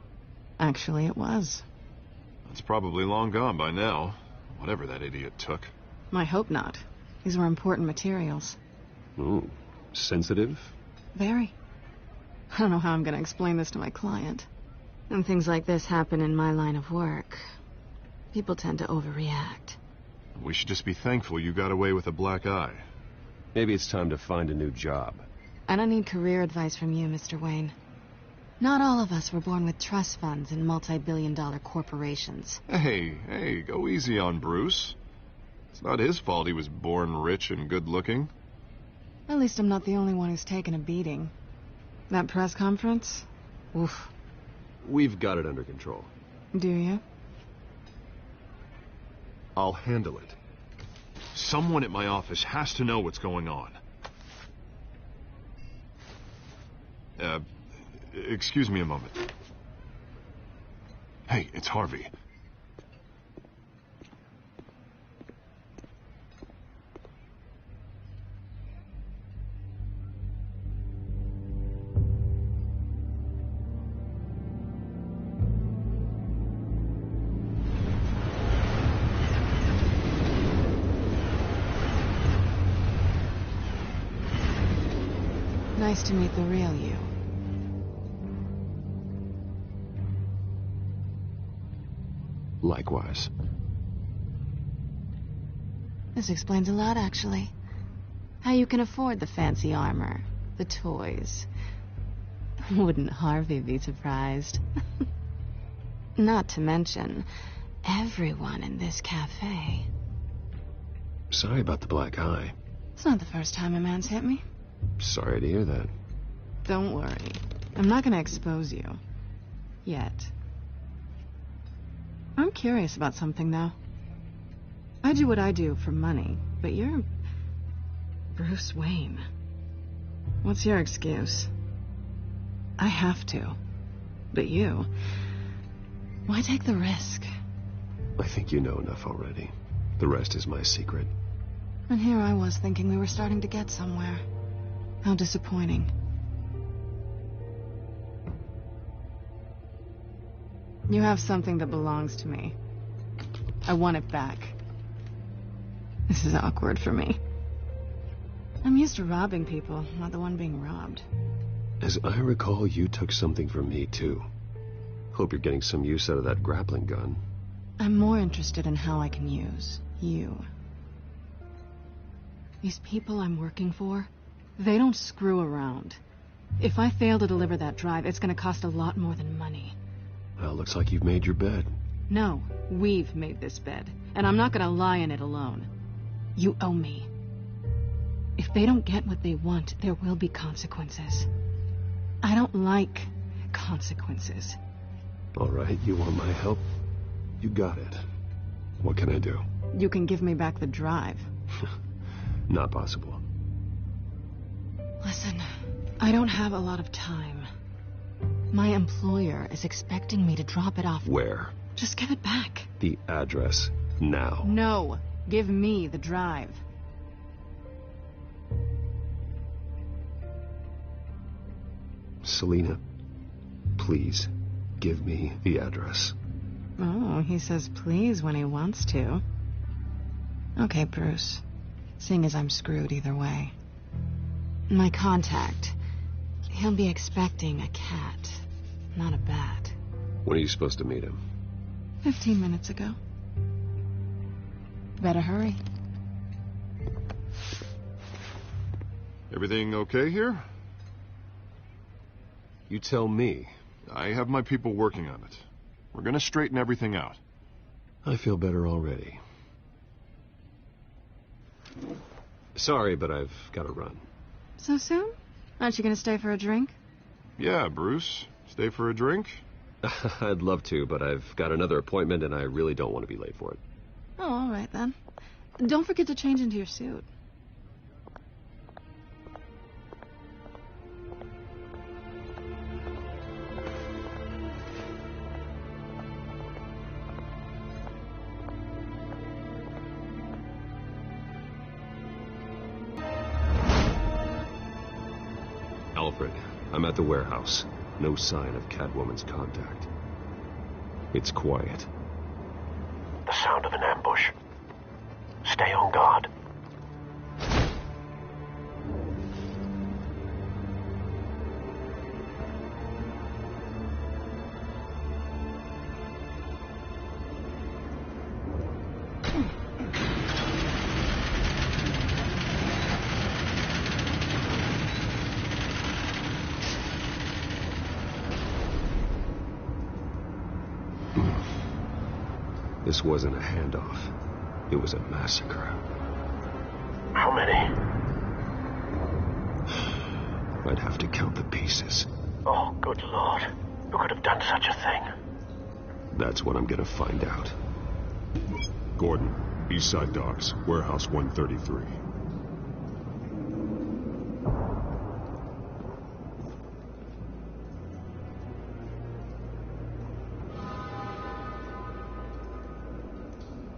Actually, it was. It's probably long gone by now, whatever that idiot took. I hope not. These were important materials. Ooh, sensitive? Very. I don't know how I'm going to explain this to my client. When things like this happen in my line of work, people tend to overreact. We should just be thankful you got away with a black eye. Maybe it's time to find a new job. I don't need career advice from you, Mr. Wayne. Not all of us were born with trust funds and multi-billion-dollar corporations. Hey, go easy on Bruce. It's not his fault he was born rich and good-looking. At least I'm not the only one who's taken a beating. That press conference? Oof. We've got it under control. Do you? I'll handle it. Someone at my office has to know what's going on. Excuse me a moment. Hey, it's Harvey. Nice to meet the real you. Likewise. This explains a lot, actually. How you can afford the fancy armor, the toys. Wouldn't Harvey be surprised? Not to mention, everyone in this cafe. Sorry about the black eye. It's not the first time a man's hit me. Sorry to hear that. Don't worry. I'm not gonna expose you. Yet. I'm curious about something, though. I do what I do for money, but you're... Bruce Wayne. What's your excuse? I have to. But you... Why take the risk? I think you know enough already. The rest is my secret. And here I was thinking we were starting to get somewhere. How disappointing. You have something that belongs to me. I want it back. This is awkward for me. I'm used to robbing people, not the one being robbed. As I recall, you took something from me, too. Hope you're getting some use out of that grappling gun. I'm more interested in how I can use you. These people I'm working for, they don't screw around. If I fail to deliver that drive, it's going to cost a lot more than money. Well, looks like you've made your bed. No, we've made this bed, and I'm not going to lie in it alone. You owe me. If they don't get what they want, there will be consequences. I don't like consequences. All right, you want my help? You got it. What can I do? You can give me back the drive. Not possible. Listen, I don't have a lot of time. My employer is expecting me to drop it off. Where? Just give it back. The address. Now. No. Give me the drive. Selina, please, give me the address. Oh, he says please when he wants to. Okay, Bruce. Seeing as I'm screwed either way. My contact. He'll be expecting a cat, not a bat. When are you supposed to meet him? 15 minutes ago. Better hurry. Everything okay here? You tell me. I have my people working on it. We're gonna straighten everything out. I feel better already. Sorry, but I've got to run. So soon? Aren't you gonna stay for a drink? Yeah, Bruce. Stay for a drink? I'd love to, but I've got another appointment and I really don't want to be late for it. Oh, all right then. Don't forget to change into your suit. Alfred, I'm at the warehouse. No sign of Catwoman's contact. It's quiet. The sound of an ambush. Stay on guard. This wasn't a handoff. It was a massacre. How many? I'd have to count the pieces. Oh, good Lord. Who could have done such a thing? That's what I'm gonna find out. Gordon, Eastside Docks, Warehouse 133.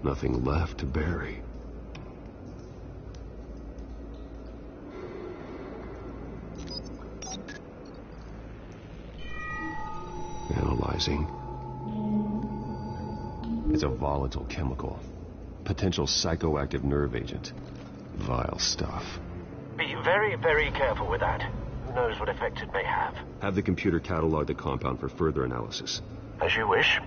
Nothing left to bury. Analyzing. It's a volatile chemical. Potential psychoactive nerve agent. Vile stuff. Be very, very careful with that. Who knows what effect it may have. Have the computer catalog the compound for further analysis. As you wish.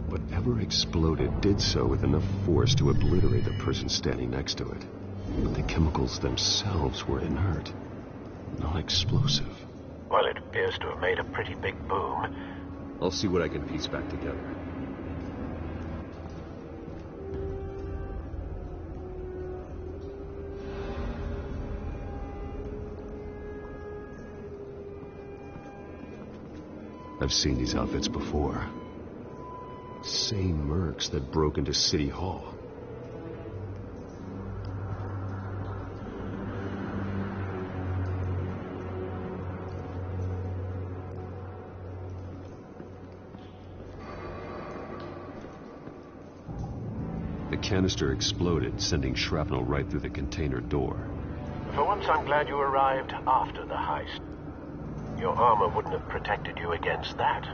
Whatever exploded did so with enough force to obliterate the person standing next to it. But the chemicals themselves were inert, non-explosive. Well, it appears to have made a pretty big boom. I'll see what I can piece back together. I've seen these outfits before. Same mercs that broke into City Hall. The canister exploded, sending shrapnel right through the container door. For once, I'm glad you arrived after the heist. Your armor wouldn't have protected you against that.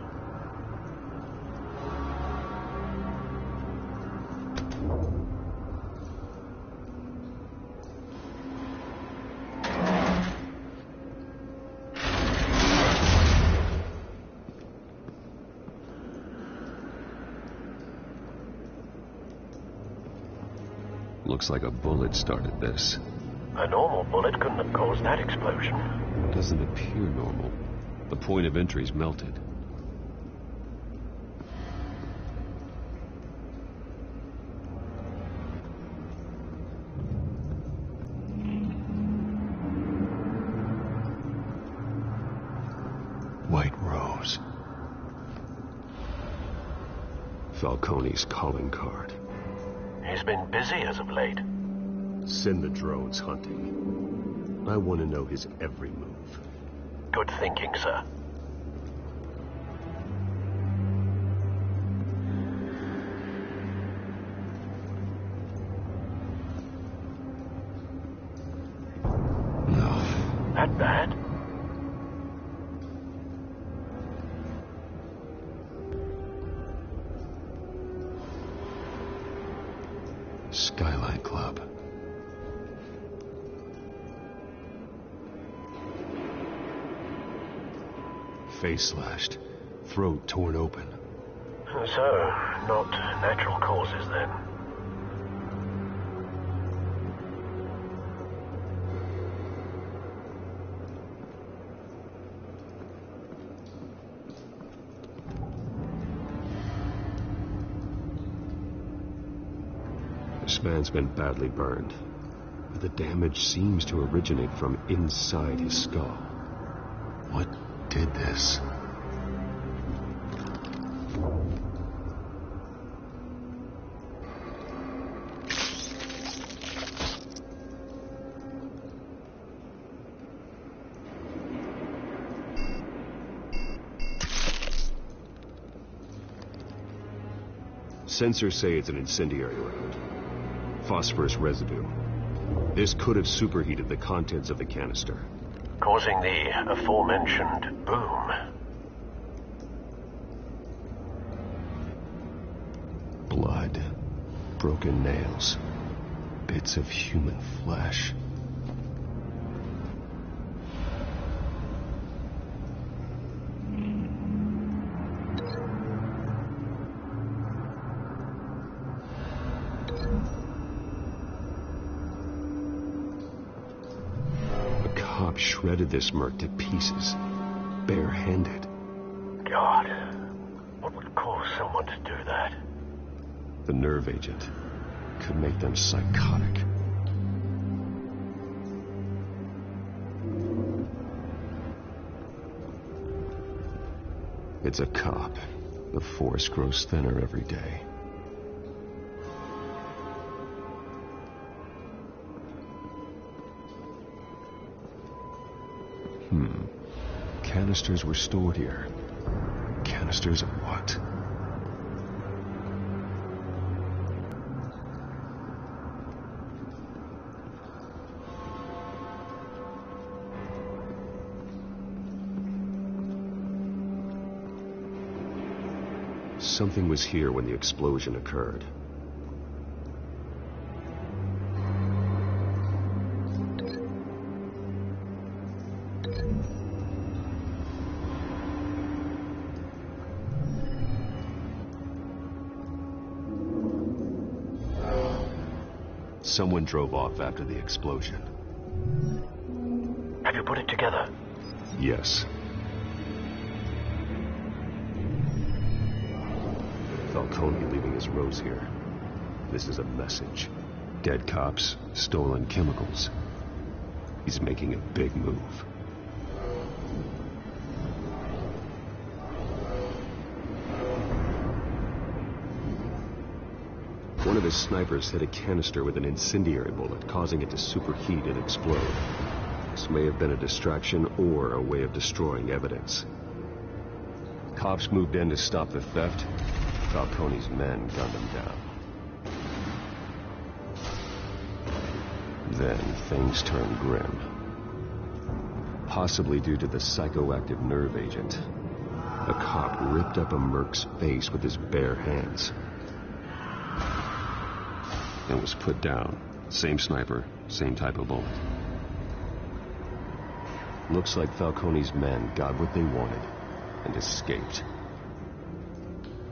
Looks like a bullet started this. A normal bullet couldn't have caused that explosion. It doesn't appear normal. The point of entry's melted. White Rose. Falcone's calling card. He's been busy as of late. Send the drones hunting. I want to know his every move. Good thinking, sir. No. That bad? Skyline Club. Face slashed, throat torn open. So, not natural causes then. This man's been badly burned, but the damage seems to originate from inside his skull. What did this? Sensors say it's an incendiary round. Phosphorus residue. This could have superheated the contents of the canister, causing the aforementioned boom. Blood, broken nails, bits of human flesh. Shredded this merc to pieces, barehanded. God, what would cause someone to do that? The nerve agent could make them psychotic. It's a cop. The force grows thinner every day. Canisters were stored here. Canisters of what? Something was here when the explosion occurred. Someone drove off after the explosion. Have you put it together? Yes. Falcone leaving his rose here. This is a message. Dead cops, stolen chemicals. He's making a big move. One of his snipers hit a canister with an incendiary bullet, causing it to superheat and explode. This may have been a distraction or a way of destroying evidence. Cops moved in to stop the theft. Falcone's men gunned him down. Then things turned grim. Possibly due to the psychoactive nerve agent. A cop ripped up a merc's face with his bare hands. And was put down. Same sniper, same type of bullet. Looks like Falcone's men got what they wanted and escaped.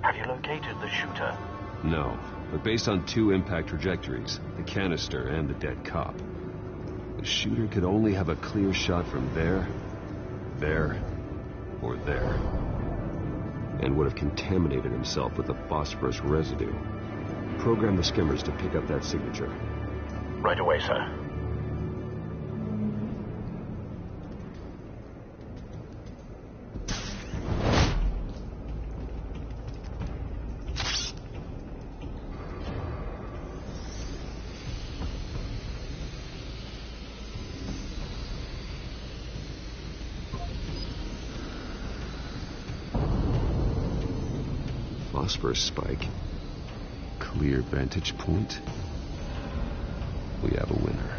Have you located the shooter? No, but based on two impact trajectories, the canister and the dead cop, the shooter could only have a clear shot from there, or there, and would have contaminated himself with the phosphorus residue. Program the skimmers to pick up that signature. Right away, sir. phosphorus spike. Clear vantage point. We have a winner.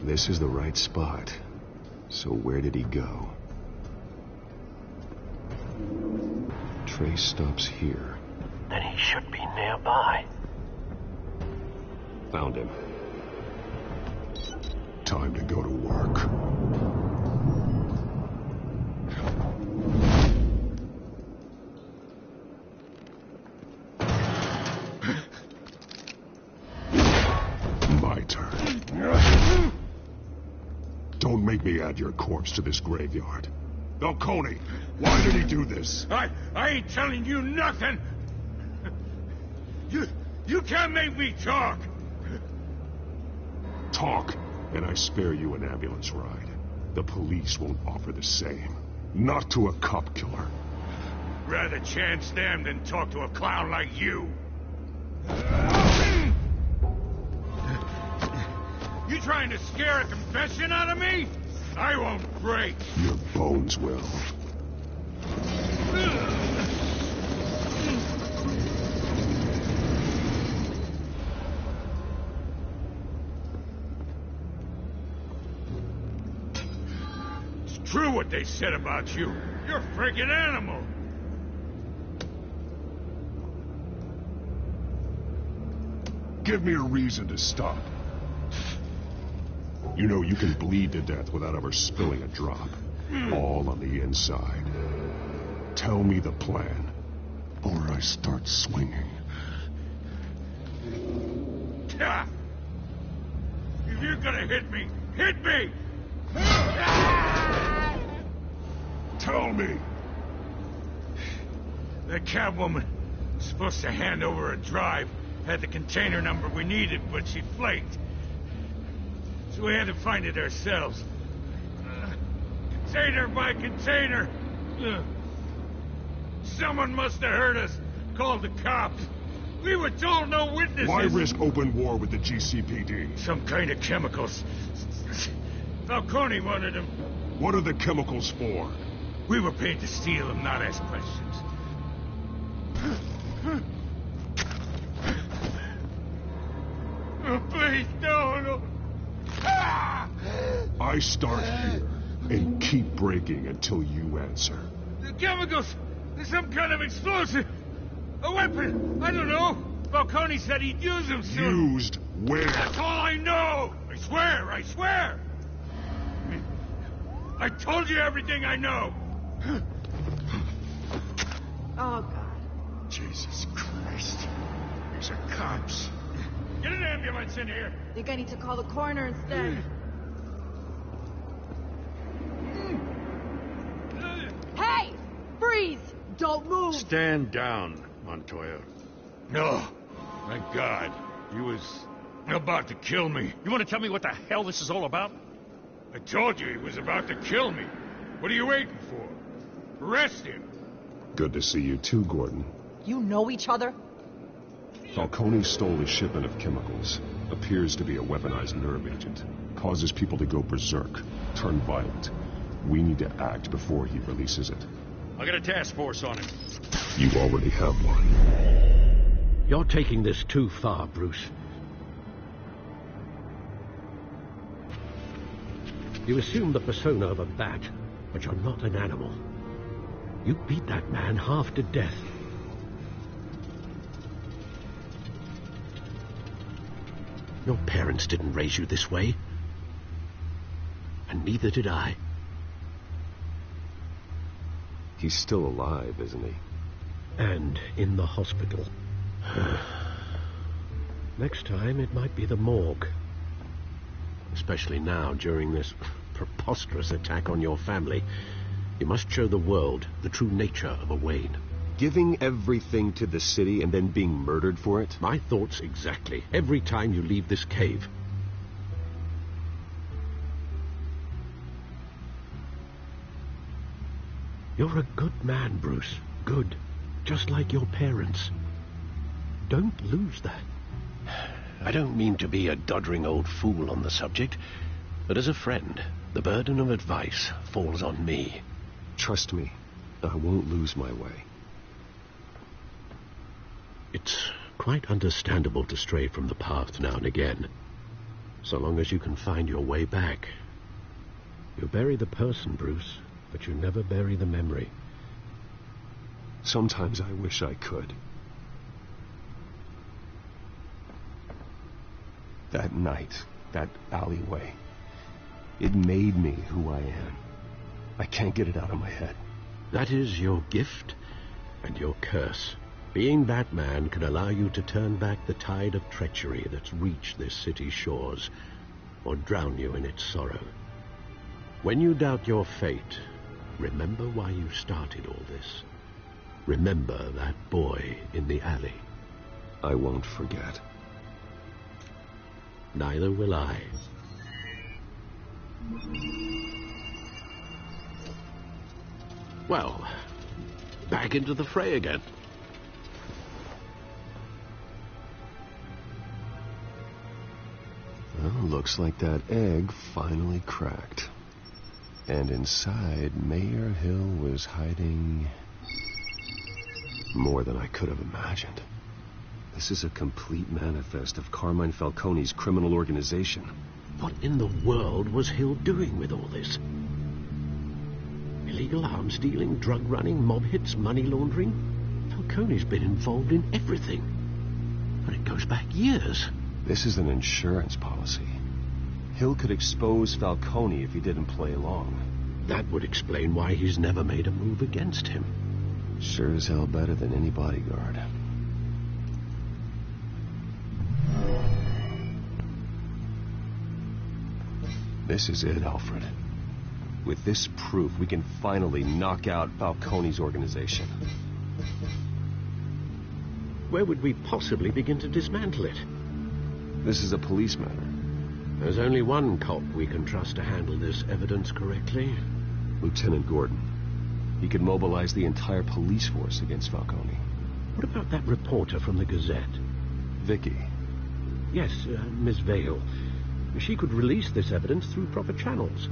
This is the right spot. So where did he go? Trace stops here. Then he should be nearby. Found him. Time to go to work. My turn. Don't make me add your corpse to this graveyard. Falcone, why did he do this? I ain't telling you nothing. You can't make me talk. Talk, and I spare you an ambulance ride. The police won't offer the same. Not to a cop killer. Rather chance them than talk to a clown like you. You trying to scare a confession out of me? I won't break. Your bones will. It's true what they said about you. You're a freaking animal. Give me a reason to stop. You know you can bleed to death without ever spilling a drop. All on the inside. Tell me the plan, or I start swinging. If you're gonna hit me, hit me! Tell me! That Catwoman was supposed to hand over a drive, had the container number we needed, but she flaked. So we had to find it ourselves. Container by container. Someone must have heard us, called the cops. We were told no witnesses. Why risk open war with the GCPD? Some kind of chemicals. Falcone wanted them. What are the chemicals for? We were paid to steal them, not ask questions. Oh, please, no. I start here and keep breaking until you answer. The chemicals! There's some kind of explosive! A weapon! I don't know! Falcone said he'd use them soon. Used where? That's all I know! I swear! I told you everything I know! Oh, God. Jesus Christ. These are cops. Get an ambulance in here! Think I need to call the coroner instead. Hey! Freeze! Don't move! Stand down, Montoya. No. Thank God. He was about to kill me. You want to tell me what the hell this is all about? I told you he was about to kill me. What are you waiting for? Arrest him. Good to see you too, Gordon. You know each other? Falcone stole a shipment of chemicals. Appears to be a weaponized nerve agent. Causes people to go berserk, turn violent. We need to act before he releases it. I got a task force on it. You already have one. You're taking this too far, Bruce. You assume the persona of a bat, but you're not an animal. You beat that man half to death. Your parents didn't raise you this way. And neither did I. He's still alive, isn't he? And in the hospital. Next time, it might be the morgue. Especially now, during this preposterous attack on your family. You must show the world the true nature of a Wayne. Giving everything to the city and then being murdered for it? My thoughts exactly. Every time you leave this cave. You're a good man, Bruce. Good. Just like your parents. Don't lose that. I don't mean to be a doddering old fool on the subject, but as a friend, the burden of advice falls on me. Trust me, I won't lose my way. It's quite understandable to stray from the path now and again, so long as you can find your way back. You bury the person, Bruce, but you never bury the memory. Sometimes I wish I could. That night, that alleyway, it made me who I am. I can't get it out of my head. That is your gift and your curse. Being that man can allow you to turn back the tide of treachery that's reached this city's shores, or drown you in its sorrow. When you doubt your fate, remember why you started all this. Remember that boy in the alley. I won't forget. Neither will I. Well, back into the fray again. Well, looks like that egg finally cracked. And inside, Mayor Hill was hiding more than I could have imagined. This is a complete manifest of Carmine Falcone's criminal organization. What in the world was Hill doing with all this? Illegal arms dealing, drug running, mob hits, money laundering? Falcone's been involved in everything. And it goes back years. This is an insurance policy. Hill could expose Falcone if he didn't play along. That would explain why he's never made a move against him. Sure as hell better than any bodyguard. This is it, Alfred. With this proof, we can finally knock out Falcone's organization. Where would we possibly begin to dismantle it? This is a police matter. There's only one cop we can trust to handle this evidence correctly. Lieutenant Gordon. He could mobilize the entire police force against Falcone. What about that reporter from the Gazette? Vicky. Yes, Miss Vale. She could release this evidence through proper channels.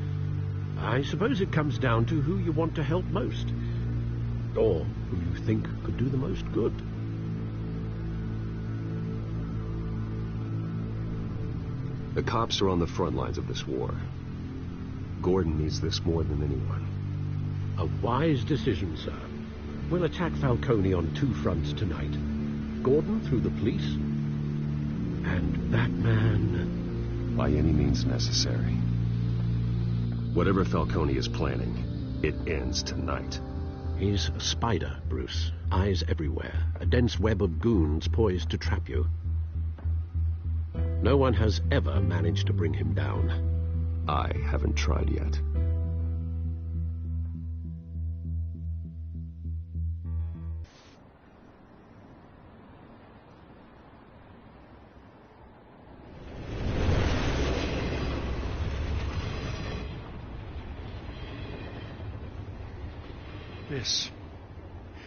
I suppose it comes down to who you want to help most. Or who you think could do the most good. The cops are on the front lines of this war. Gordon needs this more than anyone. A wise decision, sir. We'll attack Falcone on two fronts tonight. Gordon through the police, and that man... by any means necessary. Whatever Falcone is planning, it ends tonight. He's a spider, Bruce. Eyes everywhere. A dense web of goons poised to trap you. No one has ever managed to bring him down. I haven't tried yet.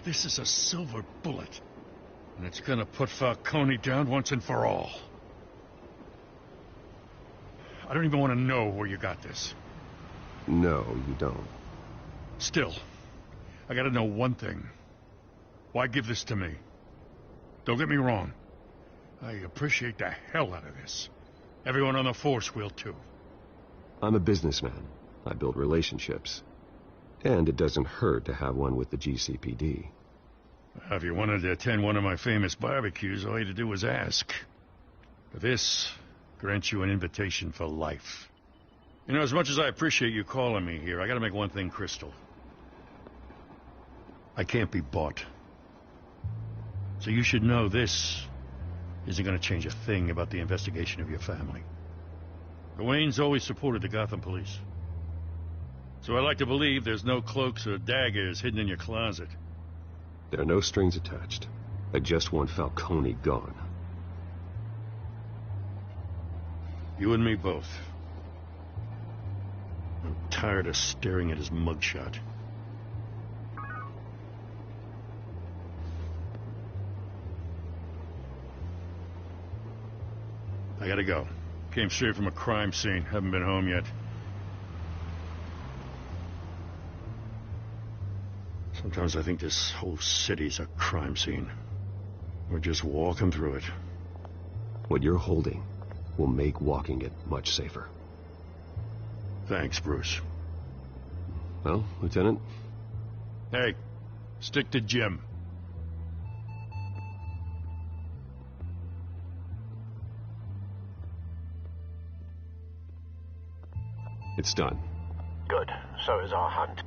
This is a silver bullet. And it's gonna put Falcone down once and for all. I don't even want to know where you got this. No, you don't. Still, I gotta know one thing. Why give this to me? Don't get me wrong. I appreciate the hell out of this. Everyone on the force will too. I'm a businessman. I build relationships. And it doesn't hurt to have one with the GCPD. If you wanted to attend one of my famous barbecues, all you had to do was ask. But this grants you an invitation for life. You know, as much as I appreciate you calling me here, I gotta make one thing crystal. I can't be bought. So you should know this isn't gonna change a thing about the investigation of your family. The Waynes always supported the Gotham police. So I like to believe there's no cloaks or daggers hidden in your closet. There are no strings attached. I just want Falcone gone. You and me both. I'm tired of staring at his mugshot. I gotta go. Came straight from a crime scene. Haven't been home yet. Sometimes I think this whole city's a crime scene. We're just walking through it. What you're holding will make walking it much safer. Thanks, Bruce. Well, Lieutenant? Hey, stick to Jim. It's done. Good. So is our hunt.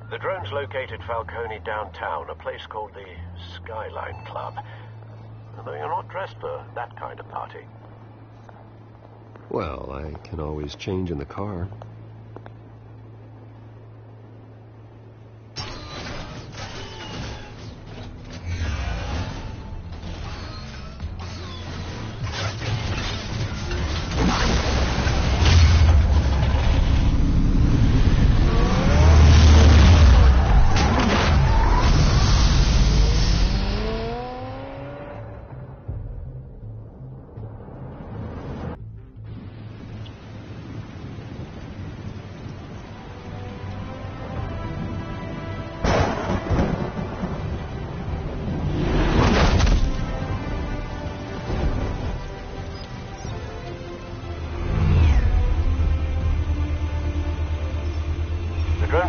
The drone's located Falcone downtown, a place called the Skyline Club. Although you're not dressed for that kind of party. Well, I can always change in the car.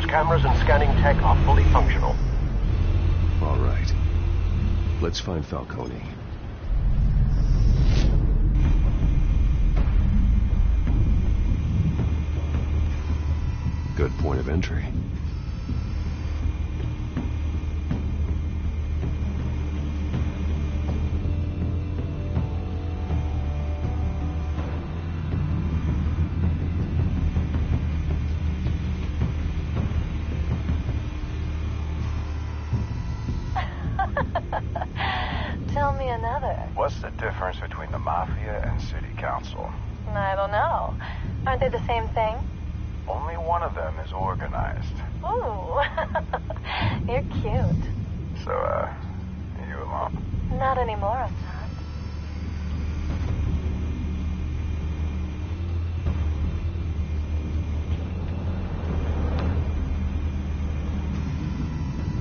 Cameras and scanning tech are fully functional. All right. Let's find Falcone. Good point of entry. Tell me another. What's the difference between the Mafia and City Council? I don't know. Aren't they the same thing? Only one of them is organized. Ooh. You're cute. So, you alone? Not anymore, I'm not.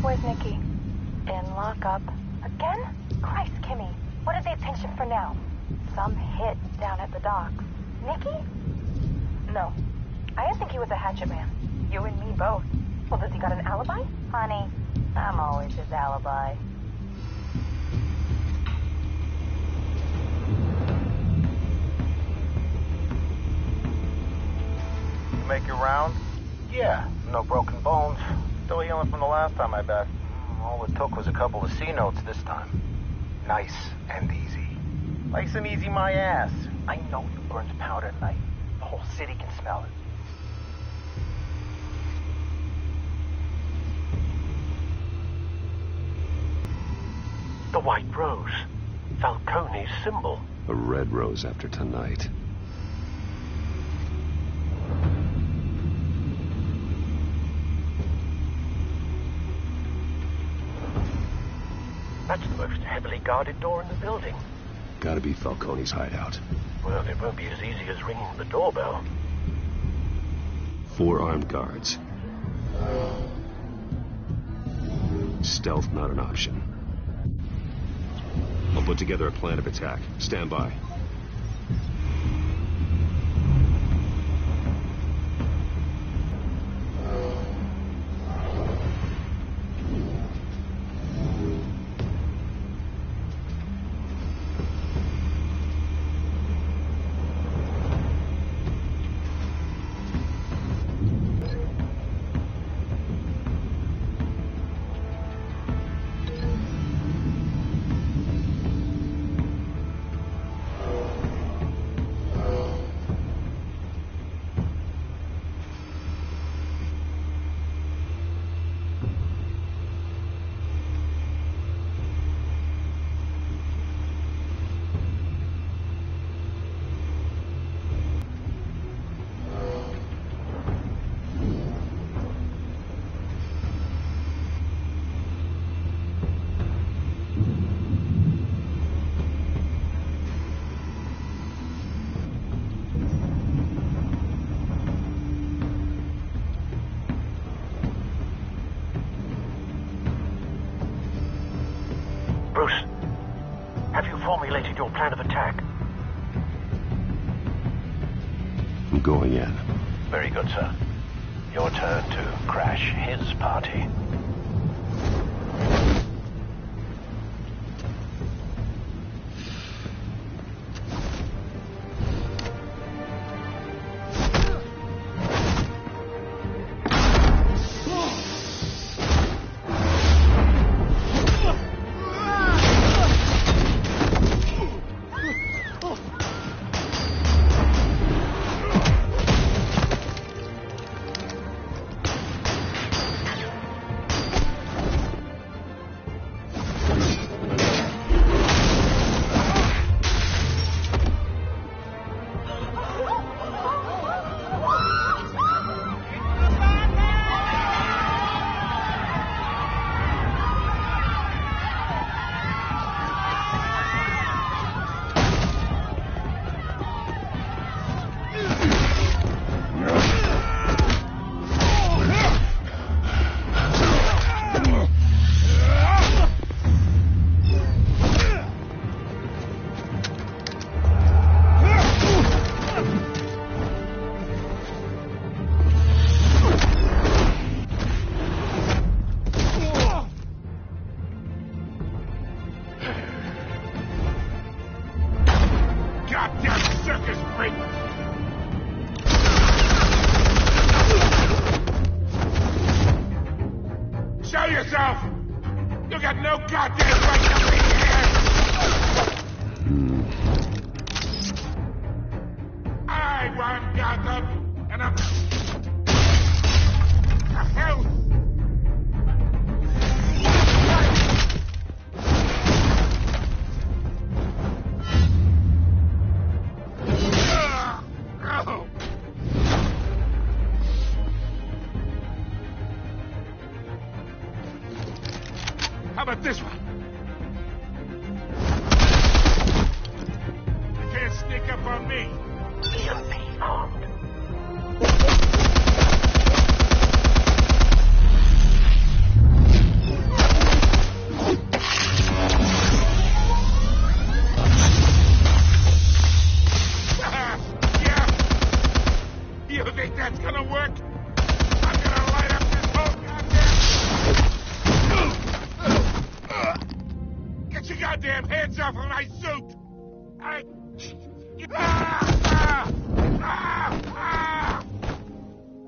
Where's Nikki? In lockup. Again? Christ, Kimmy. What is the attention for now? Some hit down at the docks. Nikki? No. I didn't think he was a hatchet man. You and me both. Well, does he got an alibi? Honey, I'm always his alibi. You make your round? Yeah, no broken bones. Still healing from the last time, I bet. All it took was a couple of C notes this time. Nice and easy. Nice and easy, my ass. I know you burned powder at night. The whole city can smell it. The white rose. Falcone's symbol. A red rose after tonight. That's the most heavily guarded door in the building. Gotta be Falcone's hideout. Well, it won't be as easy as ringing the doorbell. 4 armed guards. Stealth not an option. I'll put together a plan of attack. Stand by. going in. Very good, sir. Your turn to crash his party. How about this one? You can't sneak up on me. EMP armed. Yeah. You think that's gonna work? I'm gonna light up this whole goddamn... Get your goddamn hands off of my suit!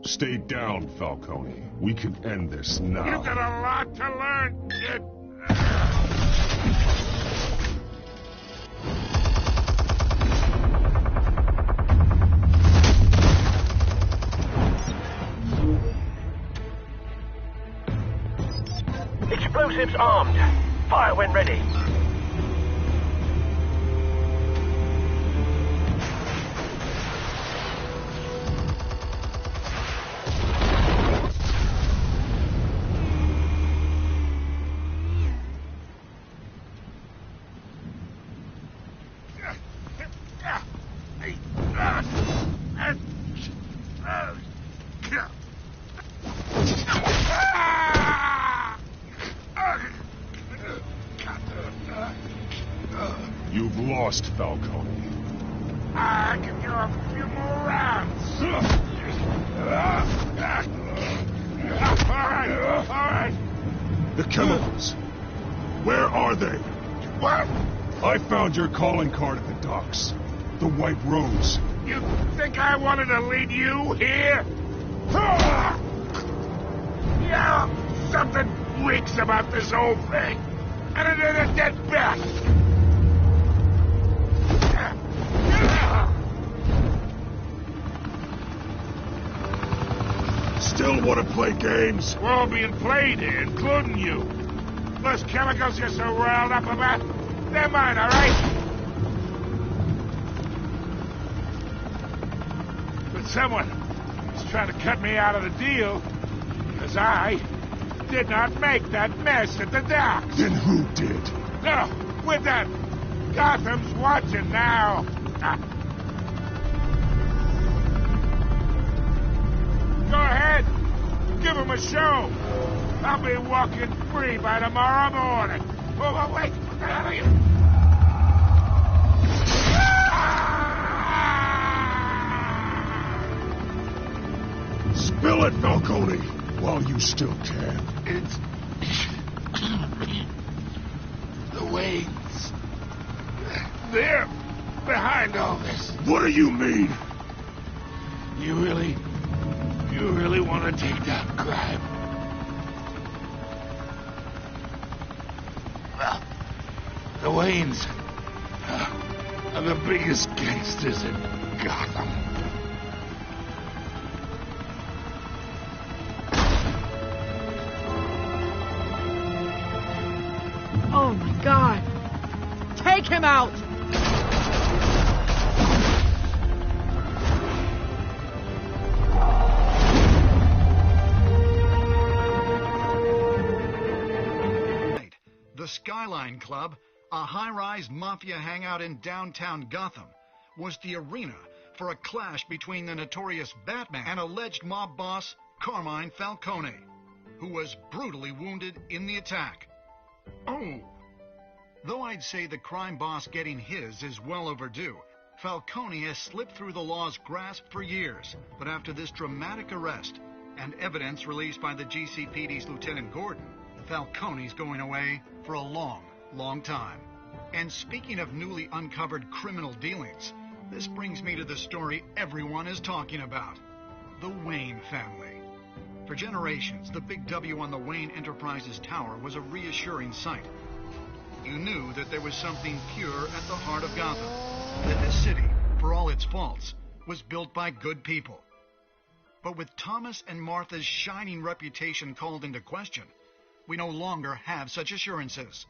Stay down, Falcone. We can end this now. You've got a lot to learn, kid. Explosives armed. Fire when ready. You've lost, Falcone. I can go a few more rounds. All right. The chemicals. Where are they? What? I found your calling card at the docks. The White Rose. You think I wanted to lead you here? Yeah, something reeks about this whole thing. And it is a dead bat. Still want to play games? We're all being played here, including you. Those chemicals you're so riled up about, they're mine, all right? But someone is trying to cut me out of the deal, because I did not make that mess at the docks. Then who did? No, we're done. Gotham's watching now. Go ahead. Give him a show. I'll be walking free by tomorrow morning. Oh, wait. What the hell are you? Spill it, Falcone, while you still can. It's... the Waynes. They're behind all this. What do you mean? You really want to take down crime? Well, the Waynes are the biggest gangsters in Gotham. Oh my God! Take him out! The Skyline Club, a high-rise mafia hangout in downtown Gotham, was the arena for a clash between the notorious Batman and alleged mob boss Carmine Falcone, who was brutally wounded in the attack. Oh! Though I'd say the crime boss getting his is well overdue, Falcone has slipped through the law's grasp for years. But after this dramatic arrest and evidence released by the GCPD's Lieutenant Gordon, Falcone's going away for a long, long time. And speaking of newly uncovered criminal dealings, this brings me to the story everyone is talking about: the Wayne family. For generations, the big W on the Wayne Enterprises tower was a reassuring sight. You knew that there was something pure at the heart of Gotham, that this city, for all its faults, was built by good people. But with Thomas and Martha's shining reputation called into question, we no longer have such assurances.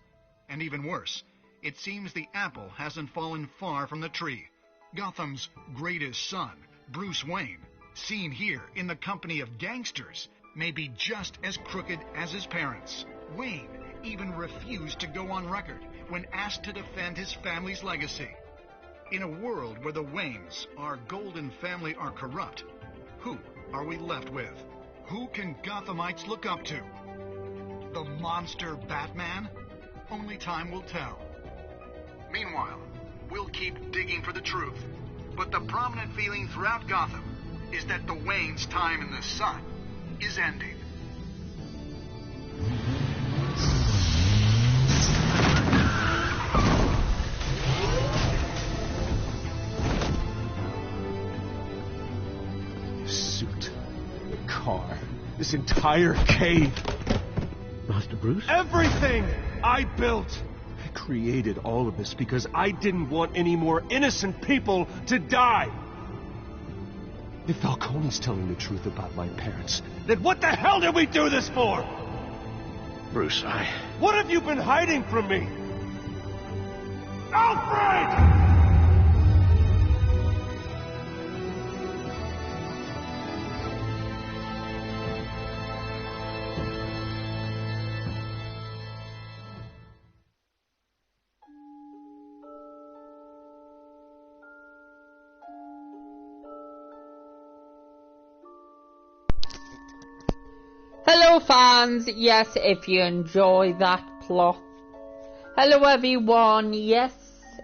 And even worse, it seems the apple hasn't fallen far from the tree. Gotham's greatest son, Bruce Wayne, seen here in the company of gangsters, may be just as crooked as his parents. Wayne even refused to go on record when asked to defend his family's legacy. In a world where the Waynes, our golden family, are corrupt, who are we left with? Who can Gothamites look up to? The monster Batman? Only time will tell. Meanwhile, we'll keep digging for the truth. But the prominent feeling throughout Gotham is that the Waynes' time in the sun is ending. Suit, the car, this entire cave. Master Bruce? Everything I built! I created all of this because I didn't want any more innocent people to die! If Falcone's telling the truth about my parents, then what the hell did we do this for? Bruce, What have you been hiding from me? Alfred! Hello fans, yes, if you enjoy that plot. Hello everyone, yes,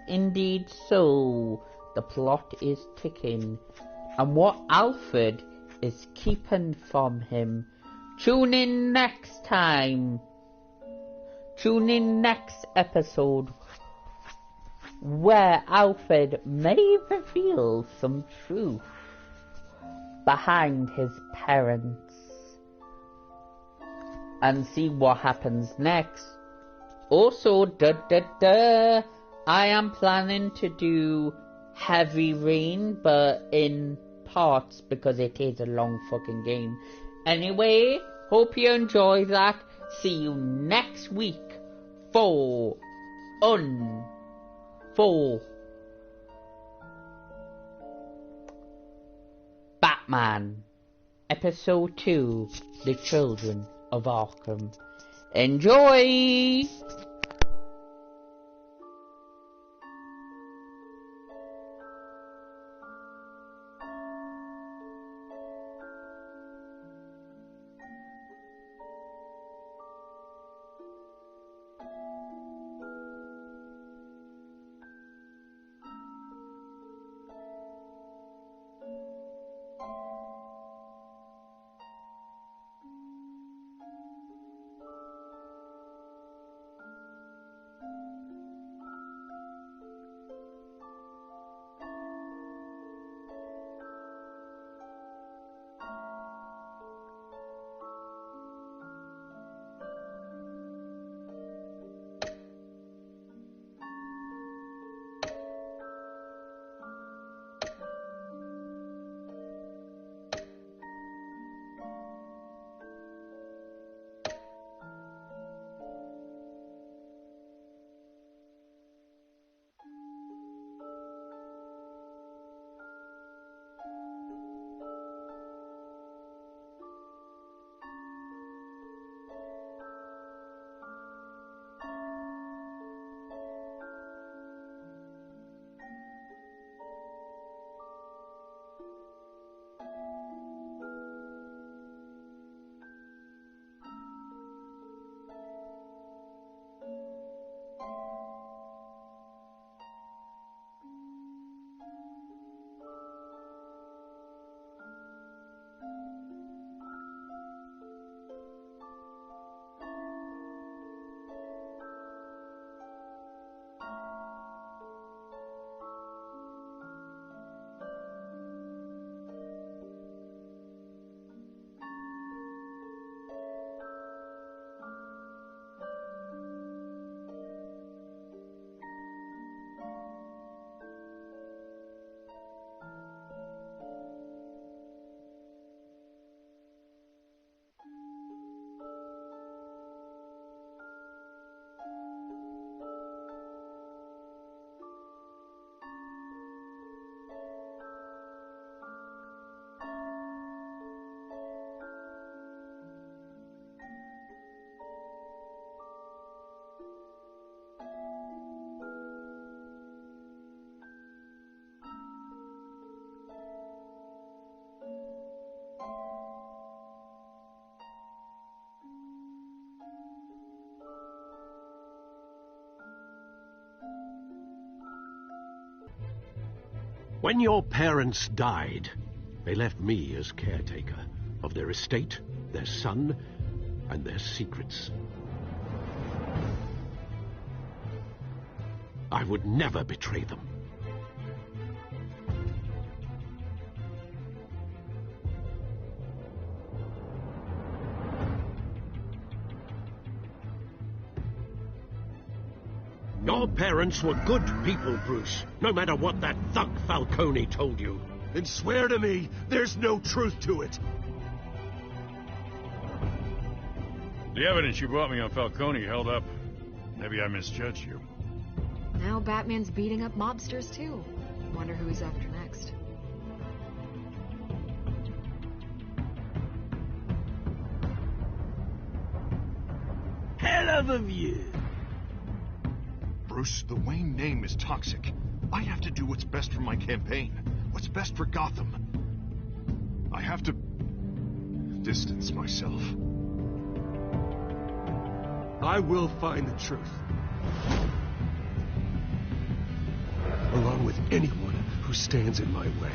indeed so. The plot is ticking. And what Alfred is keeping from him. Tune in next time. Tune in next episode, where Alfred may reveal some truth behind his parents. And see what happens next. Also, I am planning to do Heavy Rain, but in parts, because it is a long fucking game. Anyway, hope you enjoy that. See you next week for Batman Episode 2, The Children of Arkham. Enjoy! When your parents died, they left me as caretaker of their estate, their son, and their secrets. I would never betray them. Your parents were good people, Bruce, no matter what that thug Falcone told you. Then swear to me there's no truth to it. The evidence you brought me on Falcone held up. Maybe I misjudged you. Now Batman's beating up mobsters, too. Wonder who he's after next. Hell of a view. Bruce, the Wayne name is toxic. I have to do what's best for my campaign. What's best for Gotham. I have to distance myself. I will find the truth. Along with anyone who stands in my way.